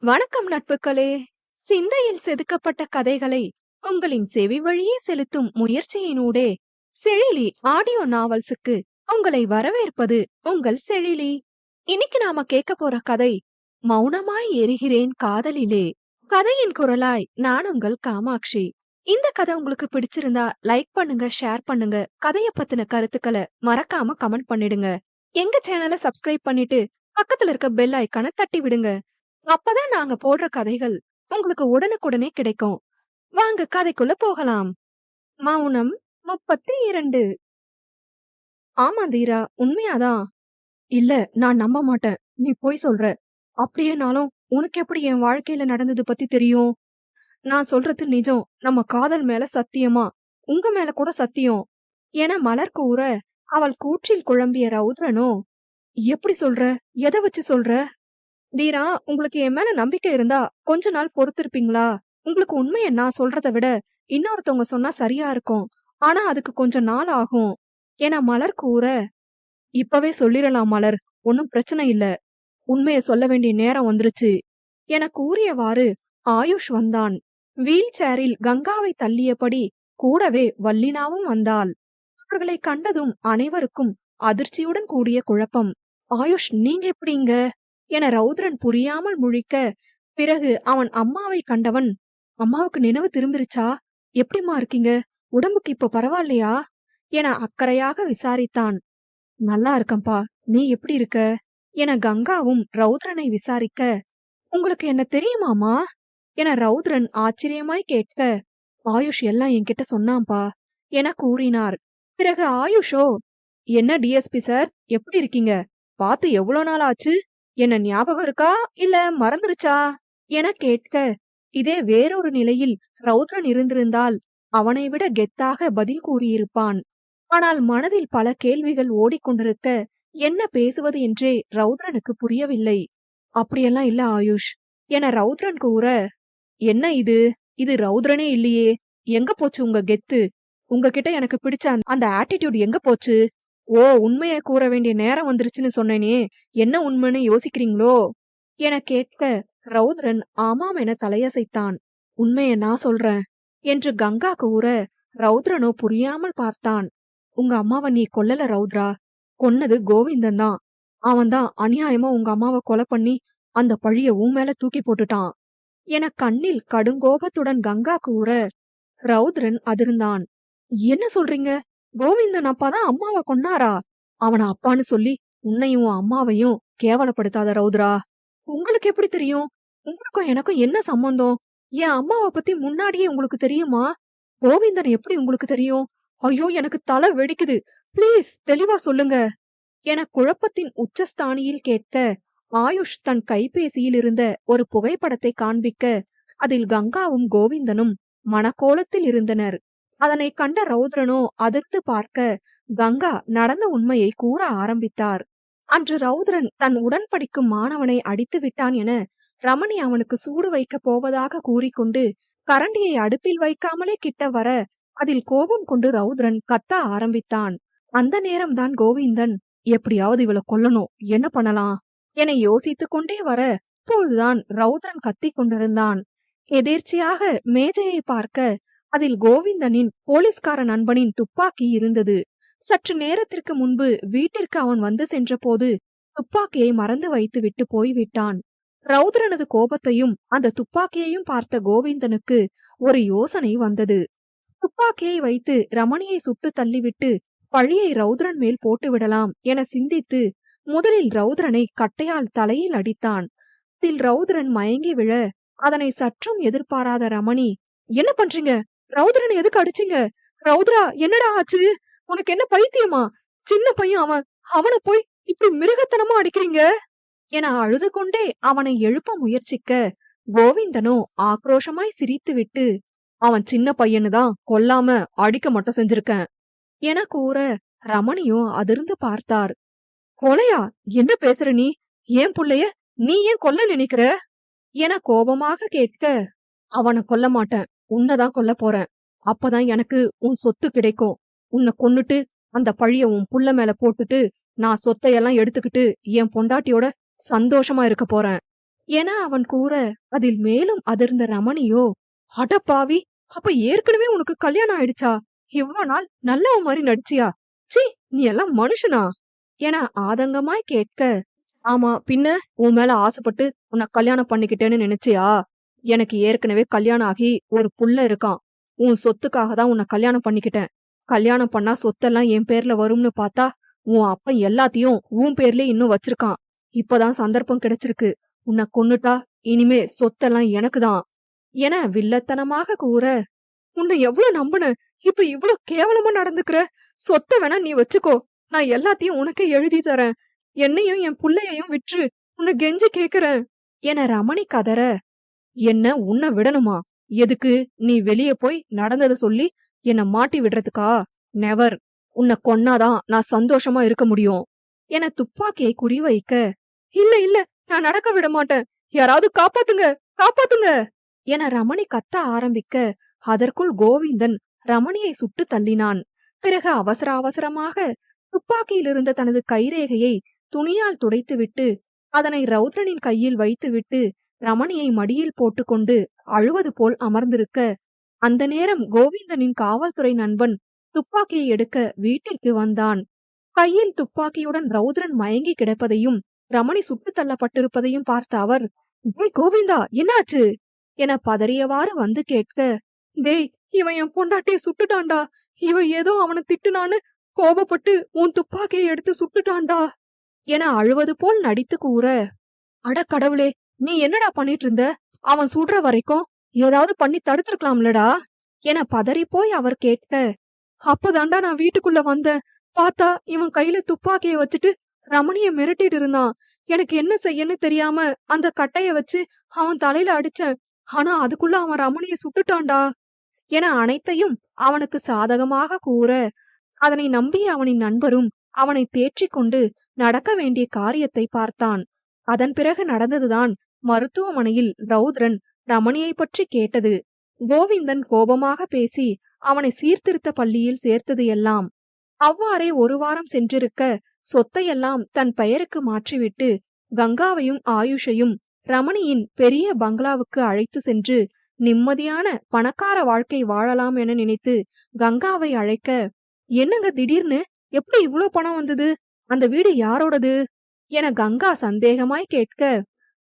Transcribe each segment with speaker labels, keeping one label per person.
Speaker 1: வணக்கம் நட்புகளே. சிந்தையில் செதுக்கப்பட்ட கதைகளை உங்களின் செவி வழியே செலுத்தும் முயற்சியினூடே செழிலி ஆடியோ நாவல்ஸுக்கு உங்களை வரவேற்பது உங்கள் செழிலி. இன்னைக்கு நாம கேட்க போற கதை மௌனமாய் எரிகிறேன் காதலிலே. கதையின் குரலாய் நான் உங்கள் காமாட்சி. இந்த கதை உங்களுக்கு பிடிச்சிருந்தா லைக் பண்ணுங்க, ஷேர் பண்ணுங்க. கதைய பத்தின கருத்துக்களை மறக்காம கமெண்ட் பண்ணிடுங்க. எங்க சேனலை சப்ஸ்கிரைப் பண்ணிட்டு பக்கத்துல இருக்க பெல் ஐக்கான தட்டி விடுங்க. அப்பதான் நாங்க போடுற கதைகள் உங்களுக்கு உடனுக்குடனே கிடைக்கும். வாங்க கதைக்குள்ள போகலாம். மௌனம் 32. ஆமா தீரா, உண்மையாதான். இல்ல, நான் நம்ப மாட்டேன். நீ பொய் சொல்ற. அப்படியேனாலும் உனக்கு எப்படி என் வாழ்க்கையில நடந்தது பத்தி தெரியும்? நான் சொல்றது நிஜம். நம்ம காதல் மேல சத்தியமா, உங்க மேல கூட சத்தியம் என மலர் கூற, அவள் கூற்றில் குழம்பிய ரௌத்ரனோ, எப்படி சொல்ற? எதை வச்சு சொல்ற? தீரா, உங்களுக்கு என் மேல நம்பிக்கை இருந்தா கொஞ்ச நாள் பொறுத்திருப்பீங்களா? உங்களுக்கு உண்மைய நான் சொல்றத விட இன்னொருத்தவங்க சொன்னா சரியா இருக்கும். ஆனா அதுக்கு கொஞ்ச நாள் ஆகும் என மலர் கூற, இப்பவே சொல்லிரலாம் மலர், ஒன்னும் பிரச்சனை இல்ல. உண்மைய சொல்ல வேண்டிய நேரம் வந்துருச்சு என கூறியவாறு ஆயுஷ் வந்தான். வீல் சேரில் கங்காவை தள்ளியபடி கூடவே வல்லினாவும் வந்தாள். அவர்களை கண்டதும் அனைவருக்கும் அதிர்ச்சியுடன் கூடிய குழப்பம். ஆயுஷ், நீங்க எப்படிங்க என ரௌத்ரன் புரியாமல் முழிக்க, பிறகு அவன் அம்மாவை கண்டவன், அம்மாவுக்கு நினைவு திரும்பிருச்சா? எப்படிமா இருக்கீங்க? உடம்புக்கு இப்ப பரவாயில்லையா என அக்கறையாக விசாரித்தான். நல்லா இருக்கம்பா, நீ எப்படி இருக்க என கங்காவும் ரௌத்ரனை விசாரிக்க, உங்களுக்கு என்ன தெரியுமாமா என ரௌத்ரன் ஆச்சரியமாய் கேட்க, ஆயுஷ் எல்லாம் என்கிட்ட சொன்னாம்பா என கூறினார். பிறகு ஆயுஷோ, என்ன டிஎஸ்பி சார், எப்படி இருக்கீங்க? பார்த்து எவ்வளவு நாள் ஆச்சு? என்ன ஞாபகம் இருக்கா இல்ல மறந்துருச்சா என கேட்க, இதே வேறொரு நிலையில் ரௌத்ரன் இருந்திருந்தால் அவனை விட கெத்தாக பதில் கூறியிருப்பான். ஆனால் மனதில் பல கேள்விகள் ஓடிக்கொண்டிருக்க என்ன பேசுவது என்றே ரௌத்ரனுக்கு புரியவில்லை. அப்படியெல்லாம் இல்ல ஆயுஷ் என ரௌத்ரன் கூற, என்ன இது? இது ரௌத்ரனே இல்லையே. எங்க போச்சு உங்க கெத்து? உங்ககிட்ட எனக்கு பிடிச்ச அந்த ஆட்டிடியூட் எங்க போச்சு? ஓ, உண்மையை கூற வேண்டிய நேரம் வந்துருச்சுன்னு சொன்னேனே, என்ன உண்மைன்னு யோசிக்கிறீங்களோ என கேட்க, ரௌத்ரன் ஆமாம் என தலையசைத்தான். உண்மைய நான் சொல்றேன் என்று கங்கா கூற, ரௌத்ரனோ புரியாமல் பார்த்தான். உங்க அம்மாவை நீ கொல்லல ரௌத்ரா, கொன்னது கோவிந்தன் தான். அவன்தான் அநியாயமா உங்க அம்மாவை கொலை பண்ணி அந்த பழிய உன் மேல தூக்கி போட்டுட்டான் என கண்ணில் கடுங்கோபத்துடன் கங்கா கூற, ரௌத்ரன் அதிர்ந்தான். என்ன சொல்றீங்க? கோவிந்தன் அப்பாதான் அம்மாவை கொன்னாரா? அவனை அப்பான்னு சொல்லி உன்னையும் அம்மாவையும் கேவலப்படுத்தாத ரௌத்ரா. உங்களுக்கு எப்படி தெரியும்? உங்களுக்கும் எனக்கும் என்ன சம்பந்தம்? என் அம்மாவை பத்தி முன்னாடியே உங்களுக்கு தெரியுமா? கோவிந்தன் எப்படி உங்களுக்கு தெரியும்? ஐயோ, எனக்கு தலை வெடிக்குது. பிளீஸ் தெளிவா சொல்லுங்க என குழப்பத்தின் உச்சஸ்தானியில் கேட்க, ஆயுஷ் தன் கைபேசியில் இருந்த ஒரு புகைப்படத்தை காண்பிக்க, அதில் கங்காவும் கோவிந்தனும் மனக்கோலத்தில் இருந்தனர். அதனை கண்ட ரௌத்ரனோ அதிர்ந்து பார்க்க, கங்கா நடந்த உண்மையை கூற ஆரம்பித்தார். அன்று ரௌத்ரன் தன் உடன் படிக்கும் மாணவனை அடித்து விட்டான் என ரமணி அவனுக்கு சூடு வைக்க போவதாக கூறிக்கொண்டு கரண்டியை அடுப்பில் வைக்காமலே கிட்ட வர, அதில் கோபம் கொண்டு ரௌத்ரன் கத்த ஆரம்பித்தான். அந்த நேரம்தான் கோவிந்தன், எப்படியாவது இவளை கொல்லணும், என்ன பண்ணலாம் என யோசித்துக் கொண்டே வர, அப்பொழுதுதான் ரௌத்ரன் கத்திக் கொண்டிருந்தான். எதேர்ச்சியாக மேஜையை பார்க்க, அதில் கோவிந்தனின் போலீஸ்கார நண்பனின் துப்பாக்கி இருந்தது. சற்று நேரத்திற்கு முன்பு வீட்டிற்கு அவன் வந்து சென்ற போது துப்பாக்கியை மறந்து வைத்து விட்டு போய்விட்டான். ரௌத்ரனது கோபத்தையும் அந்த துப்பாக்கியையும் பார்த்த கோவிந்தனுக்கு ஒரு யோசனை வந்தது. துப்பாக்கியை வைத்து ரமணியை சுட்டு தள்ளிவிட்டு பழியை ரௌத்ரன் மேல் போட்டு விடலாம் என சிந்தித்து முதலில் ரௌத்ரனை கட்டையால் தலையில் அடித்தான். அதில் ரௌத்ரன் மயங்கி விழ, அதனை சற்றும் எதிர்பாராத ரமணி, என்ன பண்றீங்க? ரௌத்ரனை எதுக்கு அடிச்சீங்க? ரௌத்ரா, என்னடா ஆச்சு? உனக்கு என்ன பைத்தியமா? சின்ன பையன் அவன், அவனை போய் இப்படி மிருகத்தனமா அடிக்கிறீங்க என அழுது கொண்டே அவனை எழுப்ப முயற்சிக்க, கோவிந்தனோ ஆக்ரோஷமாய் சிரித்துவிட்டு, அவன் சின்ன பையனுதான், கொல்லாம அடிக்க மட்டும் செஞ்சிருக்கேன் என கூற, ரமணியோ அதிர்ந்து பார்த்தார். கொலையா? என்ன பேசுற நீ? ஏன் புள்ளைய நீ ஏன் கொல்ல நினைக்கிற என கோபமாக கேட்க, அவனை கொல்ல மாட்டேன், உன்னதான் கொல்ல போறேன். அப்பதான் எனக்கு உன் சொத்து கிடைக்கும். உன்னை கொன்னுட்டு அந்த பழிய உன் புள்ள மேல போட்டுட்டு நான் சொத்தையெல்லாம் எடுத்துக்கிட்டு என் பொண்டாட்டியோட சந்தோஷமா இருக்க போறேன் என அவன் கூற, அதில் மேலும் அதிர்ந்த ரமணியோ, அடப்பாவி, அப்ப ஏற்கனவே உனக்கு கல்யாணம் ஆயிடுச்சா? இவ்ளோ நாள் நல்லவ மாதிரி நடிச்சியா? சீ, நீ எல்லாம் மனுஷனா? என ஆதங்கமாய் கேட்க, ஆமா பின்ன, உன் மேல ஆசைப்பட்டு உன்னை கல்யாணம் பண்ணிக்கிட்டேன்னு நினைச்சியா? எனக்கு ஏற்கனவே கல்யாணம் ஆகி ஒரு புள்ள இருக்கான். உன் சொத்துக்காக தான் உன்னை கல்யாணம் பண்ணிக்கிட்டேன். கல்யாணம் பண்ணா சொத்தெல்லாம் என் பேர்ல வரும்னு பார்த்தா உன் அப்பன் எல்லாத்தையும் உன் பேர்லயே இன்னும் வச்சிருக்கான். இப்பதான் சந்தர்ப்பம் கிடைச்சிருக்கு. உன்னை கொன்னுட்டா இனிமே சொத்தெல்லாம் எனக்குதான் என வில்லத்தனமாக கூற, உன்னை எவ்வளவு நம்புன, இப்ப இவ்வளவு கேவலமா நடந்துக்கிற. சொத்த வேணா நீ வச்சுக்கோ, நான் எல்லாத்தையும் உனக்கே எழுதி தரேன். என்னையும் என் புள்ளையையும் விற்று உன்னை கெஞ்சி கேக்குறேன் என ரமணி கதற, என்ன உன்னை விடணுமா? எதுக்கு? நீ வெளியே போய் நடந்தத சொல்லி என்ன மாட்டி விடுறதுக்கா? நெவர். உன்னை கொன்னாதான் நான் சந்தோஷமா இருக்க முடியும் என துப்பாக்கியை குறிவைக்க, இல்ல இல்ல, நான் நடக்க விட மாட்டேன். யாராவது காப்பாத்துங்க, காப்பாத்துங்க என ரமணி கத்த ஆரம்பிக்க, அதற்குள் கோவிந்தன் ரமணியை சுட்டு தள்ளினான். பிறகு அவசர அவசரமாக துப்பாக்கியில் இருந்த தனது கைரேகையை துணியால் துடைத்துவிட்டு அதனை ரௌத்ரனின் கையில் வைத்துவிட்டு ரமணியை மடியில் போட்டுக்கொண்டு அழுவது போல் அமர்ந்திருக்க, அந்த நேரம் கோவிந்தனின் காவல்துறை நண்பன் துப்பாக்கியை எடுக்க வீட்டிற்கு வந்தான். கையில் துப்பாக்கியுடன் ரௌத்ரன் மயங்கி கிடப்பதையும் ரமணி சுட்டு தள்ளப்பட்டிருப்பதையும் பார்த்த அவர், டேய் கோவிந்தா, என்னாச்சு என பதறியவாறு வந்து கேட்க, டேய், இவன் என் பொண்டாட்டிய சுட்டுட்டான்டா. இவன் ஏதோ அவனை திட்டுனான்னு கோபப்பட்டு உன் துப்பாக்கியை எடுத்து சுட்டுட்டான்டா என அழுவது போல் நடித்து கூற, அட கடவுளே, நீ என்னடா பண்ணிட்டு இருந்த? அவன் சுடுற வரைக்கும் ஏதாவது பண்ணி தடுத்திருக்கலாம்லடா என பதறிப்போய் அவர் கேட்க, அப்பதான்டா நான் வீட்டுக்குள்ள வந்தேன். பார்த்தா இவன் கையில துப்பாக்கிய வச்சுட்டு ரமணிய மிரட்டிட்டு இருந்தான். எனக்கு என்ன செய்யன்னு தெரியாம அந்த கட்டைய வச்சு அவன் தலையில அடிச்சேன். ஆனா அதுக்குள்ள அவன் ரமணிய சுட்டுட்டான்டா என அனைத்தையும் அவனுக்கு சாதகமாக கூற, அதனை நம்பிய அவனின் நண்பரும் அவனை தேற்றிக் கொண்டு நடக்க வேண்டிய காரியத்தை பார்த்தான். அதன் பிறகு நடந்ததுதான் மருத்துவமனையில் ரௌத்ரன் ரமணியை பற்றி கேட்டது. கோவிந்தன் கோபமாக பேசி அவனை சீர்திருத்த பள்ளியில் சேர்த்தது எல்லாம். அவ்வாறே ஒரு வாரம் சென்றிருக்க, சொத்தையெல்லாம் தன் பெயருக்கு மாற்றிவிட்டு கங்காவையும் ஆயுஷையும் ரமணியின் பெரிய பங்களாவுக்கு அழைத்து சென்று நிம்மதியான பணக்கார வாழ்க்கை வாழலாம் என நினைத்து கங்காவை அழைக்க, என்னங்க திடீர்னு எப்படி இவ்ளோ பணம் வந்தது? அந்த வீடு யாரோடது என கங்கா சந்தேகமாய் கேட்க,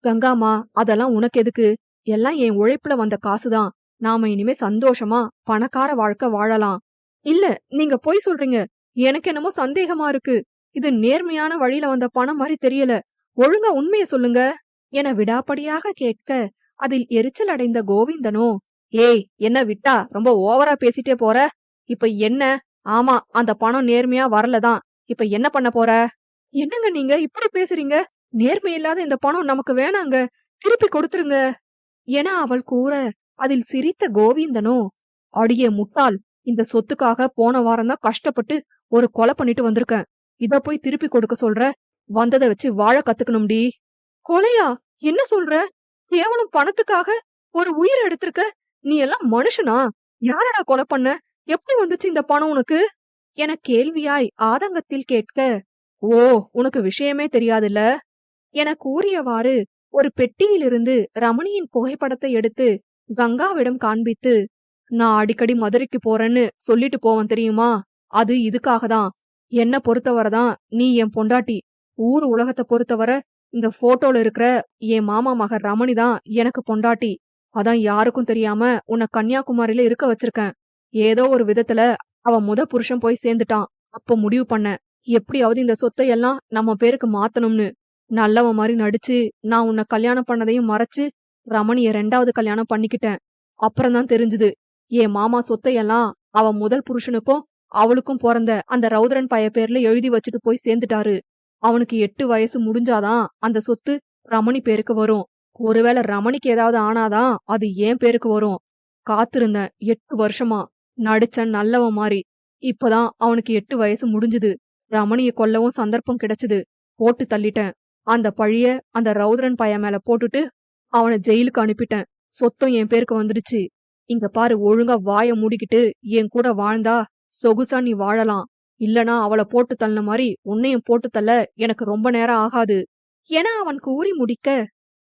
Speaker 1: கங்காமா, அதெல்லாம் உனக்கு எதுக்கு? எல்லாம் என் உழைப்புல வந்த காசுதான். நாம இனிமே சந்தோஷமா பணக்கார வாழ்க்கை வாழலாம். இல்ல, நீங்க பொய் சொல்றீங்க. எனக்கு என்னமோ சந்தேகமா இருக்கு. இது நேர்மையான வழியில வந்த பணம் மாதிரி தெரியல. ஒழுங்கா உண்மைய சொல்லுங்க என விடாப்படியாக கேட்க, அதில் எரிச்சல் அடைந்த கோவிந்தனோ, ஏய், என்ன விட்டா ரொம்ப ஓவரா பேசிட்டே போற. இப்ப என்ன? ஆமா, அந்த பணம் நேர்மையா வரலதான். இப்ப என்ன பண்ண போற? என்னங்க நீங்க இப்படி பேசுறீங்க? நேர்மை இல்லாத இந்த பணம் நமக்கு வேணாங்க, திருப்பி கொடுத்துருங்க என அவள் கூற, அதில் சிரித்த கோவிந்தனோ, அடியே முட்டாள், இந்த சொத்துக்காக போன வாரம்தான் கஷ்டப்பட்டு ஒரு கொலை பண்ணிட்டு வந்திருக்கேன். இத போய் திருப்பி கொடுக்க சொல்ற? வந்ததை வச்சு வாழ கத்துக்கணும்டி. கொலையா? என்ன சொல்ற? கேவலம் பணத்துக்காக ஒரு உயிரை எடுத்திருக்க? நீ எல்லாம் மனுஷனா? யாரடா கொலை பண்ண? எப்படி வந்துச்சு இந்த பணம் உனக்கு என கேள்வியாய் ஆதங்கத்தில் கேட்க, ஓ, உனக்கு விஷயமே தெரியாதுல்ல என கூறியவாறு ஒரு பெட்டியிலிருந்து ரமணியின் புகைப்படத்தை எடுத்து கங்காவிடம் காண்பித்து, நான் அடிக்கடி மதுரைக்கு போறேன்னு சொல்லிட்டு போவன் தெரியுமா? அது இதுக்காகதான். என்ன பொறுத்தவரைதான் நீ என் பொண்டாட்டி. ஊர் உலகத்தை பொறுத்தவரை இந்த போட்டோல இருக்கிற என் மாமா மக ரமணி தான் எனக்கு பொண்டாட்டி. அதான் யாருக்கும் தெரியாம உன்னை கன்னியாகுமரியில இருக்க வச்சிருக்கேன். ஏதோ ஒரு விதத்துல அவ புருஷன் போய் சேர்ந்துட்டான். அப்ப முடிவு பண்ண, எப்படியாவது இந்த சொத்தை எல்லாம் நம்ம பேருக்கு மாத்தணும்னு. நல்லவ மாதிரி நடிச்சு நான் உன்னை கல்யாணம் பண்ணதையும் மறைச்சு ரமணிய 2வது கல்யாணம் பண்ணிக்கிட்டேன். அப்புறம்தான் தெரிஞ்சுது, என் மாமா சொத்தையெல்லாம் அவ முதல் புருஷனுக்கும் அவளுக்கும் பிறந்த அந்த ரௌத்ரன் பைய பேர்ல எழுதி வச்சுட்டு போய் சேர்ந்துட்டாரு. அவனுக்கு 8 வயசு முடிஞ்சாதான் அந்த சொத்து ரமணி பேருக்கு வரும். ஒருவேளை ரமணிக்கு ஏதாவது ஆனாதான் அது என் பேருக்கு வரும். காத்திருந்தேன் 8 வருஷமா, நடிச்சன் நல்லவன் மாறி. இப்பதான் அவனுக்கு 8 வயசு முடிஞ்சுது. ரமணிய கொல்லவும் சந்தர்ப்பம் கிடைச்சது. போட்டு தள்ளிட்டேன். அந்த பழிய அந்த ரௌத்ரன் பையன் மேல போட்டுட்டு அவனை ஜெயிலுக்கு அனுப்பிட்டேன். சொத்தம் என் பேருக்கு வந்துடுச்சு. இங்க பாரு, ஒழுங்கா வாய மூடிக்கிட்டு என் கூட வாழ்ந்தா சொகுசா நீ வாழலாம். இல்லனா அவளை போட்டு தள்ளின மாதிரி உன்னையும் போட்டு தள்ள எனக்கு ரொம்ப நேரம் ஆகாது என அவன் கூறி முடிக்க,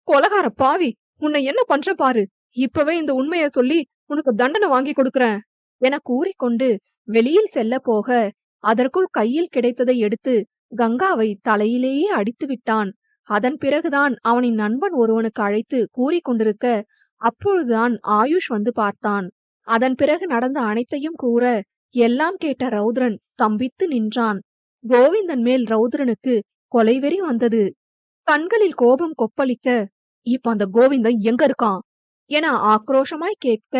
Speaker 1: கொலகார பாவி, உன்னை என்ன பண்ற பாரு. இப்பவே இந்த உண்மைய சொல்லி உனக்கு தண்டனை வாங்கி கொடுக்கறேன் என கூறிக்கொண்டு வெளியில் செல்ல போக, அதற்குள் கையில் கிடைத்ததை எடுத்து கங்காவை தலையிலேயே அடித்து விட்டான். அதன் பிறகுதான் அவனின் நண்பன் ஒருவனுக்கு அழைத்து கூறிக்கொண்டிருக்க, அப்பொழுதுதான் ஆயுஷ் வந்து பார்த்தான். அதன் பிறகு நடந்த அனைத்தையும் கூற, எல்லாம் கேட்ட ரௌத்ரன் ஸ்தம்பித்து நின்றான். கோவிந்தன் மேல் ரௌத்ரனுக்கு கொலைவெறி வந்தது. கண்களில் கோபம் கொப்பளிக்க, இப்ப அந்த கோவிந்தன் எங்க இருக்கான் என ஆக்ரோஷமாய் கேட்க,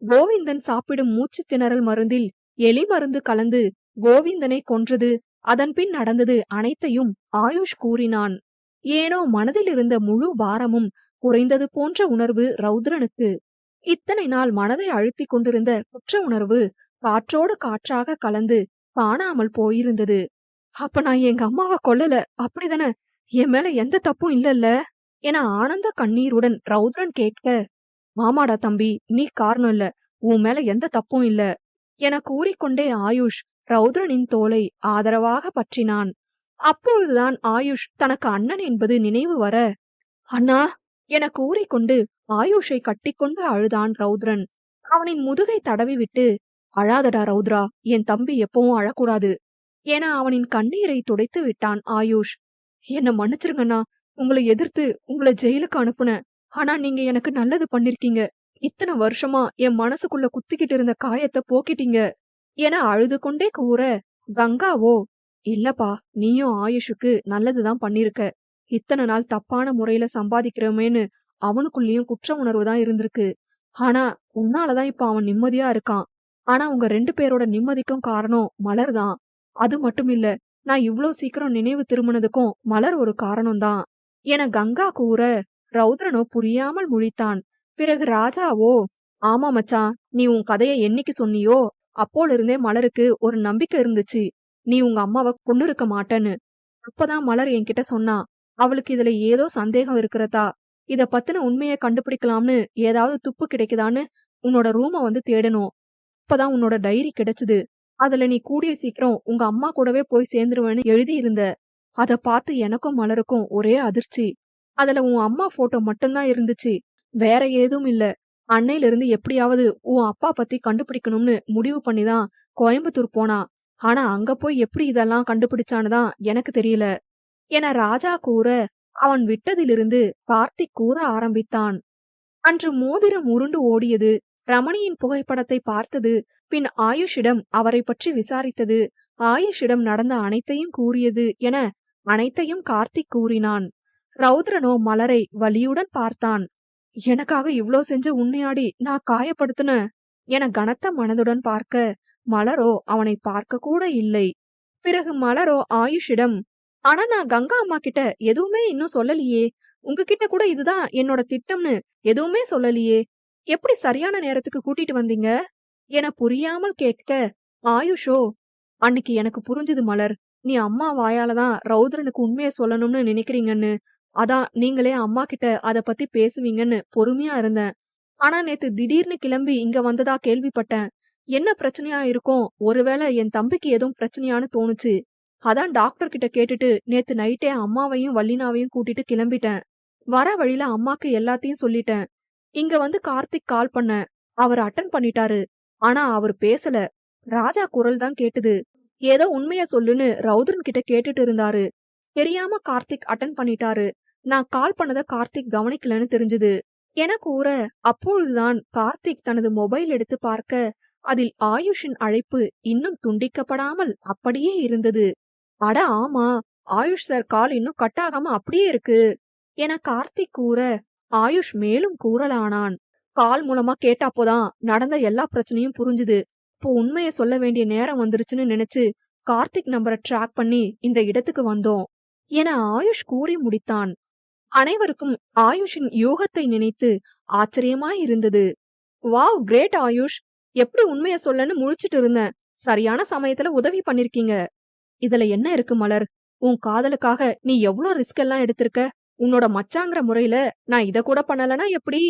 Speaker 1: கோவிந்தன் சாப்பிடும் மூச்சு திணறல் மருந்தில் எலி மருந்து கலந்து கோவிந்தனை கொன்றது, அதன்பின் நடந்தது அனைத்தையும் ஆயுஷ் கூறினான். ஏனோ மனதில் இருந்த முழு பாரமும் குறைந்தது போன்ற உணர்வு ரௌத்ரனுக்கு. இத்தனை நாள் மனதை அழுத்திக் கொண்டிருந்த குற்ற உணர்வு காற்றோடு காற்றாக கலந்து காணாமல் போயிருந்தது. அப்ப நான் எங்க அம்மாவை கொல்லல, அப்படிதானே? என் மேல எந்த தப்பும் இல்லல்ல என ஆனந்த கண்ணீருடன் ரௌத்ரன் கேட்க, மாமாடா தம்பி, நீ காரணம் இல்ல, உன் மேல எந்த தப்பும் இல்ல என கூறிக்கொண்டே ஆயுஷ் ரௌத்ரனின் தோளை ஆதரவாக பற்றினான். அப்பொழுதுதான் ஆயுஷ் தனக்கு அண்ணன் என்பது நினைவு வர, அண்ணா என கூறிக்கொண்டு ஆயுஷை கட்டிக்கொண்டு அழுதான் ரௌத்ரன். அவனின் முதுகை தடவிவிட்டு, அழாதடா ரௌத்ரா, என் தம்பி எப்பவும் அழக்கூடாது என அவனின் கண்ணீரை துடைத்து விட்டான் ஆயுஷ். என்ன மன்னிச்சிருங்கண்ணா, உங்களை எதிர்த்து உங்களை ஜெயிலுக்கு அனுப்புனேன். ஆனா நீங்க எனக்கு நல்லது பண்ணிருக்கீங்க. இத்தனை வருஷமா என் மனசுக்குள்ள குத்திக்கிட்டு இருந்த காயத்தை போக்கிட்டீங்க என அழுது கொண்டே கூற, கங்காவோ, இல்லப்பா, நீயும் ஆயுஷுக்கு நல்லதுதான் பண்ணிருக்க. இத்தனை நாள் தப்பான முறையில சம்பாதிக்கிறோமேன்னு அவனுக்குள்ளேயும் குற்ற உணர்வு தான் இருந்திருக்கு. ஆனா உன்னாலதான் இப்ப அவன் நிம்மதியா இருக்கான். ஆனா உங்க 2 பேரோட நிம்மதிக்கும் காரணம் மலர் தான். அது மட்டும் இல்ல, நான் இவ்ளோ சீக்கிரம் நினைவு திரும்பினதுக்கும் மலர் ஒரு காரணம்தான் என கங்கா கூற, ரௌத்ரனோ புரியாமல் முழித்தான். பிறகு ராஜாவோ, ஆமா மச்சான், நீ உன் கதைய என்னைக்கு சொன்னியோ அப்போல இருந்தே மலருக்கு ஒரு நம்பிக்கை இருந்துச்சு, நீ உங்க அம்மாவை கொன்னிருக்க மாட்டேன்னு. அப்பதான் மலர் என்கிட்ட சொன்னா, அவளுக்கு இதுல ஏதோ சந்தேகம் இருக்கிறதா, இத பத்தின உண்மைய கண்டுபிடிக்கலாம்னு ஏதாவது துப்பு கிடைக்குதான்னு உன்னோட ரூம வந்து தேடணும். அப்பதான் உன்னோட டைரி கிடைச்சது. அதுல நீ கூடிய சீக்கிரம் உங்க அம்மா கூடவே போய் சேர்ந்துருவேன்னு எழுதி இருந்த. அத பார்த்து எனக்கும் மலருக்கும் ஒரே அதிர்ச்சி. அதுல உன் அம்மா போட்டோ மட்டும்தான் இருந்துச்சு, வேற ஏதும் இல்ல. அன்னையில இருந்து எப்படியாவது உன் அப்பா பத்தி கண்டுபிடிக்கணும்னு முடிவு பண்ணிதான் கோயம்புத்தூர் போனா. ஆனா அங்க போய் எப்படி இதெல்லாம் கண்டுபிடிச்சான்னு தான் எனக்கு தெரியல என ராஜா கூற, அவன் விட்டதிலிருந்து கார்த்திக் கூற ஆரம்பித்தான். அன்று மோதிரம் உருண்டு ஓடியது, ரமணியின் புகைப்படத்தை பார்த்தது, பின் ஆயுஷிடம் அவரை பற்றி விசாரித்தது, ஆயுஷிடம் நடந்த அனைத்தையும் கூறியது என அனைத்தையும் கார்த்திக் கூறினான். ரௌத்ரனோ மலரை வலியுடன் பார்த்தான். எனக்காக இவ்ளோ செஞ்ச உன்னையாடி நான் காயப்படுத்தின என கனத்த மனதுடன் பார்க்க, மலரோ அவனை பார்க்க கூட இல்லை. பிறகு மலரோ ஆயுஷிடம், ஆனா நான் கங்கா அம்மா கிட்ட எதுவுமே இன்னும் சொல்லலையே, உங்ககிட்ட கூட இதுதான் என்னோட திட்டம்னு எதுவுமே சொல்லலையே, எப்படி சரியான நேரத்துக்கு கூட்டிட்டு வந்தீங்க என புரியாமல் கேட்க, ஆயுஷோ, அன்னைக்கு எனக்கு புரிஞ்சுது மலர், நீ அம்மா வாயாலதான் ரௌத்ரனுக்கு உண்மையை சொல்லணும்னு நினைக்கிறீங்கன்னு. அதான் நீங்களே அம்மா கிட்ட அத பத்தி பேசுவீங்கன்னு பொறுமையா இருந்தேன். ஆனா நேத்து திடீர்னு கிளம்பி இங்க வந்ததா கேள்விப்பட்டேன். என்ன பிரச்சனையா இருக்கும், ஒருவேளை என் தம்பிக்கு எதுவும் பிரச்சனையான்னு தோணுச்சு. அதான் டாக்டர் கிட்ட கேட்டுட்டு நேத்து நைட்டே அம்மாவையும் வல்லினாவையும் கூட்டிட்டு கிளம்பிட்டேன். வர வழியில அம்மாக்கு எல்லாத்தையும் சொல்லிட்டேன். இங்க வந்து கார்த்திக் கால் பண்ண, அவர் அட்டன் பண்ணிட்டாரு. ஆனா அவர் பேசல. ராஜா குரல் தான் கேட்டுது. ஏதோ உண்மைய சொல்லுன்னு ரௌத்ரன் கிட்ட கேட்டுட்டு இருந்தாரு. தெரியாம கார்த்திக் அட்டன் பண்ணிட்டாரு. நான் கால் பண்ணத கார்த்திக் கவனிக்கலன்னு தெரிஞ்சது என கூற, அப்பொழுதுதான் கார்த்திக் தனது மொபைல் எடுத்து பார்க்க, அதில் ஆயுஷின் அழைப்பு இன்னும் துண்டிக்கப்படாமல் அப்படியே இருந்தது. அட ஆமா, ஆயுஷ் சார் கால் இன்னும் கட் ஆகாம அப்படியே இருக்கு என கார்த்திக் கூற, ஆயுஷ் மேலும் கூறலானான். கால் மூலமா கேட்டாப்போதான் நடந்த எல்லா பிரச்சனையும் புரிஞ்சுது. இப்போ உண்மையை சொல்ல வேண்டிய நேரம் வந்துருச்சுன்னு நினைச்சு கார்த்திக் நம்பரை ட்ராக் பண்ணி இந்த இடத்துக்கு வந்தோம் என ஆயுஷ் கூறி முடித்தான். அனைவருக்கும் ஆயுஷின் யூகத்தை நினைத்து ஆச்சரியமாய் இருந்தது. வாவ், கிரேட் ஆயுஷ், எப்படி உண்மைய சொல்லன்னு முழிச்சிட்டு இருந்தேன். சரியான சமயத்துல உதவி பண்ணிருக்கீங்க. இதுல என்ன இருக்கு மலர், உன் காதலுக்காக நீ எவ்ளோ ரிஸ்க் எல்லாம் எடுத்திருக்க. உன்னோட மச்சாங்கிற முறையில நான் இத கூட பண்ணலனா எப்படி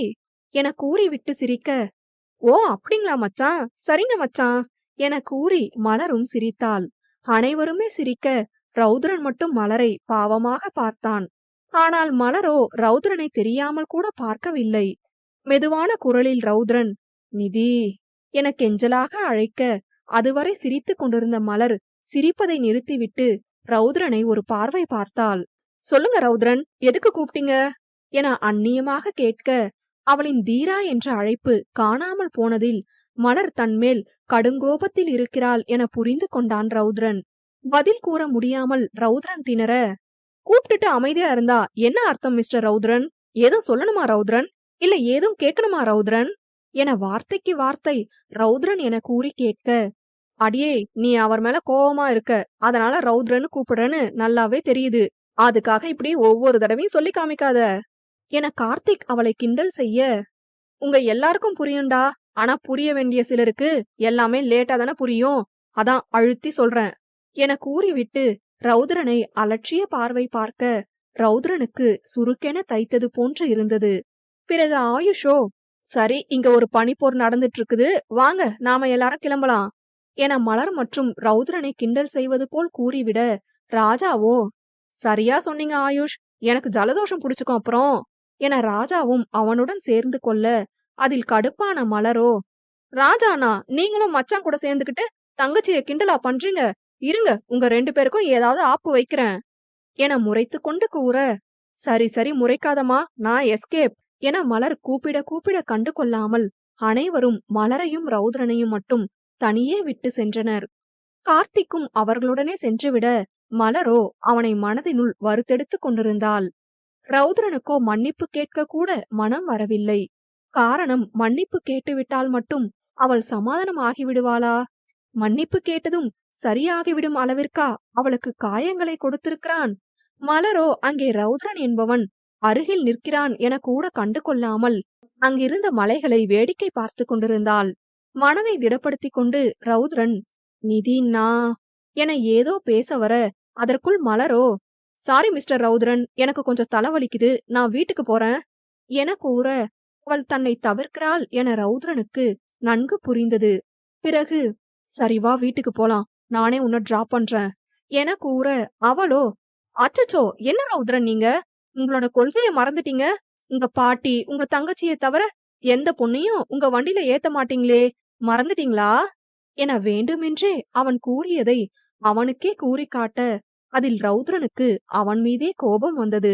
Speaker 1: என கூறி விட்டு சிரிக்க, ஓ அப்படிங்களா மச்சான், சரிங்க மச்சான் என கூறி மலரும் சிரித்தாள். அனைவருமே சிரிக்க, ரௌத்ரன் மட்டும் மலரை பாவமாக பார்த்தான். ஆனால் மலரோ ரௌத்ரனை தெரியாமல் கூட பார்க்கவில்லை. மெதுவான குரலில் ரௌத்ரன், நிதி என கெஞ்சலாக அழைக்க, அதுவரை சிரித்துக் கொண்டிருந்த மலர் சிரிப்பதை நிறுத்திவிட்டு ரௌத்ரனை ஒரு பார்வை பார்த்தாள். சொல்லுங்க ரௌத்ரன், எதுக்கு கூப்பிட்டீங்க என அந்நியமாக கேட்க, அவளின் தீரா என்ற அழைப்பு காணாமல் போனதில் மலர் தன்மேல் கடுங்கோபத்தில் இருக்கிறாள் என புரிந்து கொண்டான் ரௌத்ரன். பதில் கூற முடியாமல் ரௌத்ரன் திணற, கூப்பிட்டுட்டு அமைதியா இருந்தா என்ன அர்த்தம் மிஸ்டர் ரௌத்ரன்? ஏதும் சொல்லணுமா ரௌத்ரன்? இல்ல ஏதும் கேட்கணுமா ரௌத்ரன் என வார்த்தைக்கு வார்த்தை ரௌத்ரன் என கூறி கேட்க, அடியே நீ அவர் மேல கோவமா இருக்க, அதனால ரௌத்ரன்னு கூப்பிடுறேன்னு நல்லாவே தெரியுது. அதுக்காக இப்படி ஒவ்வொரு தடவையும் சொல்லி காமிக்காத என கார்த்திக் அவளை கிண்டல் செய்ய, உங்க எல்லாருக்கும் புரியும்டா, ஆனா புரிய வேண்டிய சிலருக்கு எல்லாமே லேட்டா தானே புரியும், அதான் அழுத்தி சொல்றேன் என கூறிவிட்டு ரௌத்ரனை அலட்சிய பார்வை பார்க்க, ரௌத்ரனுக்கு சுருக்கென தைத்தது போன்று இருந்தது. பிறகு ஆயுஷோ, சரி இங்க ஒரு பனிப்போர் நடந்துட்டு இருக்குது, வாங்க நாம எல்லாரும் கிளம்பலாம் என மலர் மற்றும் ரௌத்ரனை கிண்டல் செய்வது போல் கூறிவிட, ராஜாவோ, சரியா சொன்னீங்க ஆயுஷ், எனக்கு ஜலதோஷம் புடிச்சுக்கும் அப்புறம் என ராஜாவும் அவனுடன் சேர்ந்து கொள்ள, அதில் கடுப்பான மலரோ, ராஜாண்ணா நீங்களும் மச்சான் கூட சேர்ந்துகிட்டு தங்கச்சிய கிண்டலா பண்றீங்க, இருங்க உங்க 2 பேருக்கும் ஏதாவது ஆப்பு வைக்கிறேன் என முறைத்து கொண்டு கூற, சரி சரி முறைக்காதமா, நான் எஸ்கேப் என மலர் கூப்பிட கூப்பிட கண்டு கொள்ளாமல் அனைவரும் மலரையும் ரௌத்ரனையும் மட்டும் தனியே விட்டு சென்றனர். கார்த்திக்கும் அவர்களுடனே சென்றுவிட, மலரோ அவனை மனதினுள் வறுத்தெடுத்து கொண்டிருந்தாள். ரௌத்ரனுக்கோ மன்னிப்பு கேட்க கூட மனம் வரவில்லை. காரணம், மன்னிப்பு கேட்டுவிட்டால் மட்டும் அவள் சமாதானம் ஆகிவிடுவாளா? மன்னிப்பு கேட்டதும் சரியாகிவிடும் அளவிற்கா அவளுக்கு காயங்களை கொடுத்திருக்கிறான்? மலரோ அங்கே ரௌத்ரன் என்பவன் அருகில் நிற்கிறான் என கூட கண்டு கொள்ளாமல் அங்கிருந்த மலைகளை வேடிக்கை பார்த்து கொண்டிருந்தாள். மனதை திடப்படுத்திக் கொண்டு ரௌத்ரன், நிதின்னா என ஏதோ பேச வர, அதற்குள் மலரோ, சாரி மிஸ்டர் ரௌத்ரன், எனக்கு கொஞ்சம் தலைவலிக்குது, நான் வீட்டுக்கு போறேன் என கூற, அவள் தன்னை தவிர்க்கிறாள் என ரௌத்ரனுக்கு நன்கு புரிந்தது. பிறகு, சரி வா வீட்டுக்கு போலாம், நானே உன்னை டிராப் பண்றேன் என கூற, அவளோ, அச்சச்சோ என்ன ரௌத்ரன் நீங்க, உங்களோட கொள்கைய மறந்துட்டீங்க, உங்க பாட்டி உங்க தங்கச்சியை தவிர எந்த பொண்ணையும் உங்க வண்டியில ஏத்த மாட்டீங்களே, மறந்துட்டீங்களா என வேண்டுமென்றே அவன் கூறியதை அவனுக்கே கூறி காட்ட, அதில் ரௌத்ரனுக்கு அவன் மீதே கோபம் வந்தது.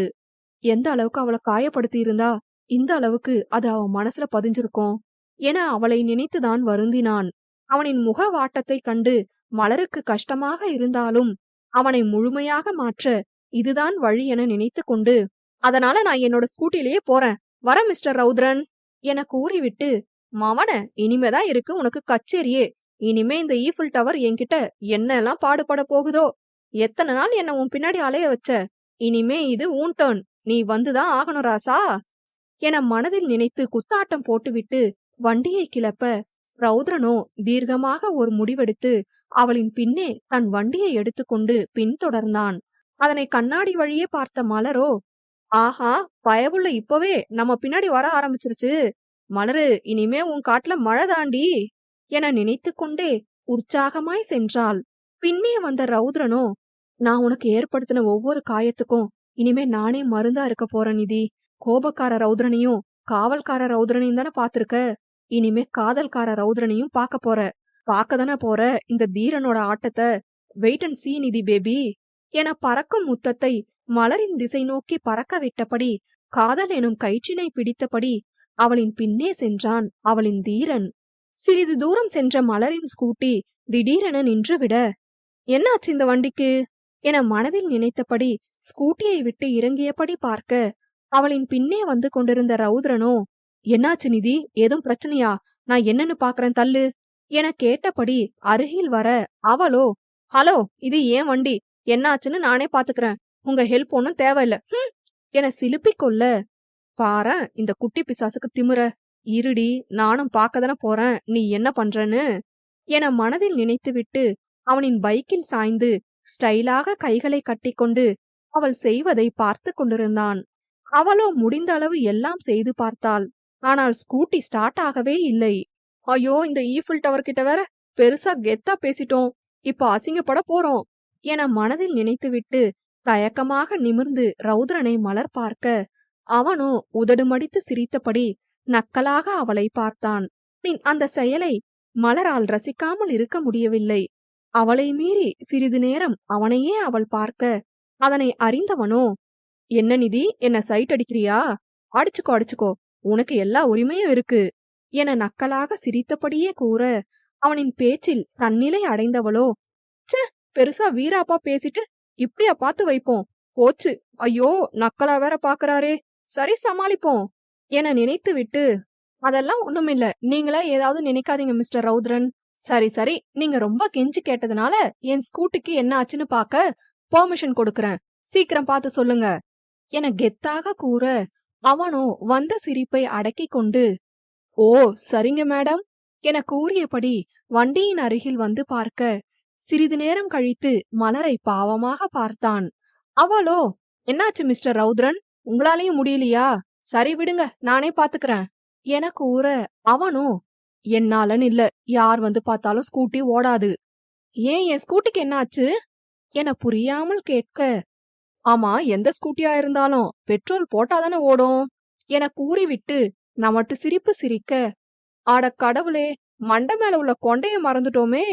Speaker 1: எந்த அளவுக்கு அவளை காயப்படுத்தி இருந்தா இந்த அளவுக்கு அது அவன் மனசுல பதிஞ்சிருக்கும் என அவளை நினைத்துதான் வருந்தினான். அவனின் முக வாட்டத்தை கண்டு மலருக்கு கஷ்டமாக இருந்தாலும் அவனை முழுமையாக மாற்ற இதுதான் வழி என நினைத்து கொண்டு, அதனால நான் என்னோட ஸ்கூட்டிலேயே போறேன், வர மிஸ்டர் ரௌத்ரன் என கூறிவிட்டு, மவன இனிமேதான் இருக்கு உனக்கு கச்சேரியே, இனிமே இந்த ஈஃபில் டவர் என்கிட்ட என்னெல்லாம் பாடுபட போகுதோ, எத்தனை நாள் என்ன உன் பின்னாடி அலைய வச்ச, இனிமே இது உன் டர்ன், நீ வந்துதான் ஆகணும் ராசா என மனதில் நினைத்து குத்தாட்டம் போட்டுவிட்டு வண்டியை கிளப்ப, ரௌத்ரனோ தீர்க்கமாக ஒரு முடிவெடுத்து அவளின் பின்னே தன் வண்டியை எடுத்துக்கொண்டு பின்தொடர்ந்தான். அதனை கண்ணாடி வழியே பார்த்த மலரோ, ஆஹா பயவுள்ள இப்பவே நம்ம பின்னாடி வர ஆரம்பிச்சிருச்சு, மலரு இனிமே உன் காட்டுல மழை தாண்டி என நினைத்து கொண்டே உற்சாகமாய் சென்றாள். பின்னே வந்த ரௌத்ரனோ, நான் உனக்கு ஏற்படுத்தின ஒவ்வொரு காயத்துக்கும் இனிமே நானே மருந்தா இருக்க போறேன் நிதி, கோபக்கார ரௌத்ரனையும் காவல்கார ரௌத்ரனையும் தானே பாத்திருக்க, இனிமே காதல்கார ரௌத்ரனையும் பாக்க போற, பாக்கதானே போற இந்த தீரனோட ஆட்டத்தை, வெயிட் அண்ட் சீ நிதி பேபி என பறக்கும் முத்தத்தை மலரின் திசை நோக்கி பறக்க விட்டபடி காதல் எனும் கயிற்றினை பிடித்தபடி அவளின் பின்னே சென்றான் அவளின் தீரன். சிறிது தூரம் சென்ற மலரின் ஸ்கூட்டி திடீரென நின்றுவிட, என்னாச்சு இந்த வண்டிக்கு என மனதில் நினைத்தபடி ஸ்கூட்டியை விட்டு இறங்கியபடி பார்க்க, அவளின் பின்னே வந்து கொண்டிருந்த ரௌத்ரனோ, என்னாச்சு நிதி, ஏதும் பிரச்சனையா, நான் என்னன்னு பாக்குறேன் தள்ளு என கேட்டபடி அருகில் வர, அவளோ, ஹலோ இது ஏன் வண்டி, என்னாச்சுன்னு நானே பாத்துக்கிறேன், உங்க ஹெல்ப் ஒன்னும் தேவையில்ல என சிலுப்பிக் கொள்ள, பாரேன் இந்த குட்டி பிசாசுக்கு திமிர, இருடி நானும் பாக்கதானே போறேன் நீ என்ன பண்றன்னு என மனதில் நினைத்துவிட்டு அவனின் பைக்கில் சாய்ந்து ஸ்டைலாக கைகளை கட்டிக்கொண்டு அவள் செய்வதை பார்த்து கொண்டிருந்தான். அவளோ முடிந்த அளவு எல்லாம் செய்து பார்த்தாள். ஆனால் ஸ்கூட்டி ஸ்டார்ட் ஆகவே இல்லை. ஐயோ இந்த ஈஃபில் டவர் கிட்ட வேற பெருசா கெத்தா பேசிட்டோம், இப்ப அசிங்கப்பட போறோம் என மனதில் நினைத்துவிட்டு தயக்கமாக நிமிர்ந்து ரௌத்ரனை மலர் பார்க்க, அவனோ உதடு மடித்து சிரித்தபடி நக்கலாக அவளை பார்த்தான். அந்த செயலை மலரால் ரசிக்காமல் இருக்க முடியவில்லை. அவளை மீறி சிறிது நேரம் அவனையே அவள் பார்க்க, அதனை அறிந்தவனோ, என்ன நிதி, என்ன சைட் அடிக்கிறியா? அடிச்சுக்கோ அடிச்சுக்கோ, உனக்கு எல்லா உரிமையும் இருக்கு என நக்கலாக சிரித்தபடியே கூற, அவனின் பேச்சில் தன்னிலை அடைந்தவளோ, ச்சே, பெருசா வீராப்பா பேசிட்டு இப்படியா பார்த்து வைப்போம், போச்சு, ஐயோ நக்கலா வேற பாக்குறாரே, சரி சமாளிப்போம் என நினைத்து விட்டு, அதெல்லாம் ஒண்ணுமில்ல, நீங்களா ஏதாவது நினைக்காதீங்க மிஸ்டர் ரௌத்ரன். சரி சரி, நீங்க ரொம்ப கெஞ்சி கேட்டதுனால என் ஸ்கூட்டிக்கு என்ன ஆச்சுன்னு பாக்க பெர்மிஷன் கொடுக்கறேன், சீக்கிரம் பார்த்து சொல்லுங்க என கெத்தாக கூற, அவனோ வந்த சிரிப்பை அடக்கிக் கொண்டு, ஓ சரிங்க மேடம் என கூறியபடி வண்டியின் அருகில் வந்து பார்க்க, சிறிது நேரம் கழித்து மலரை பாவமாக பார்த்தான். அவளோ, என்னாச்சு மிஸ்டர் ரௌத்ரன், உங்களாலையும் முடியலையா? சரி விடுங்க, நானே பாத்துக்கிறேன் என கூற, அவனோ, என்னாலன்னு இல்ல, யார் வந்து பார்த்தாலும் ஸ்கூட்டி ஓடாது. ஏன், என் ஸ்கூட்டிக்கு என்னாச்சு என புரியாமல் கேட்க, ஆமா, எந்த ஸ்கூட்டியா இருந்தாலும் பெட்ரோல் போட்டாதானே ஓடும் என கூறிவிட்டு நமட்டு சிரிப்பு சிரிக்க, ஆட கடவுளே, மண்டை மேல உள்ள கொண்டைய மறந்துட்டோமே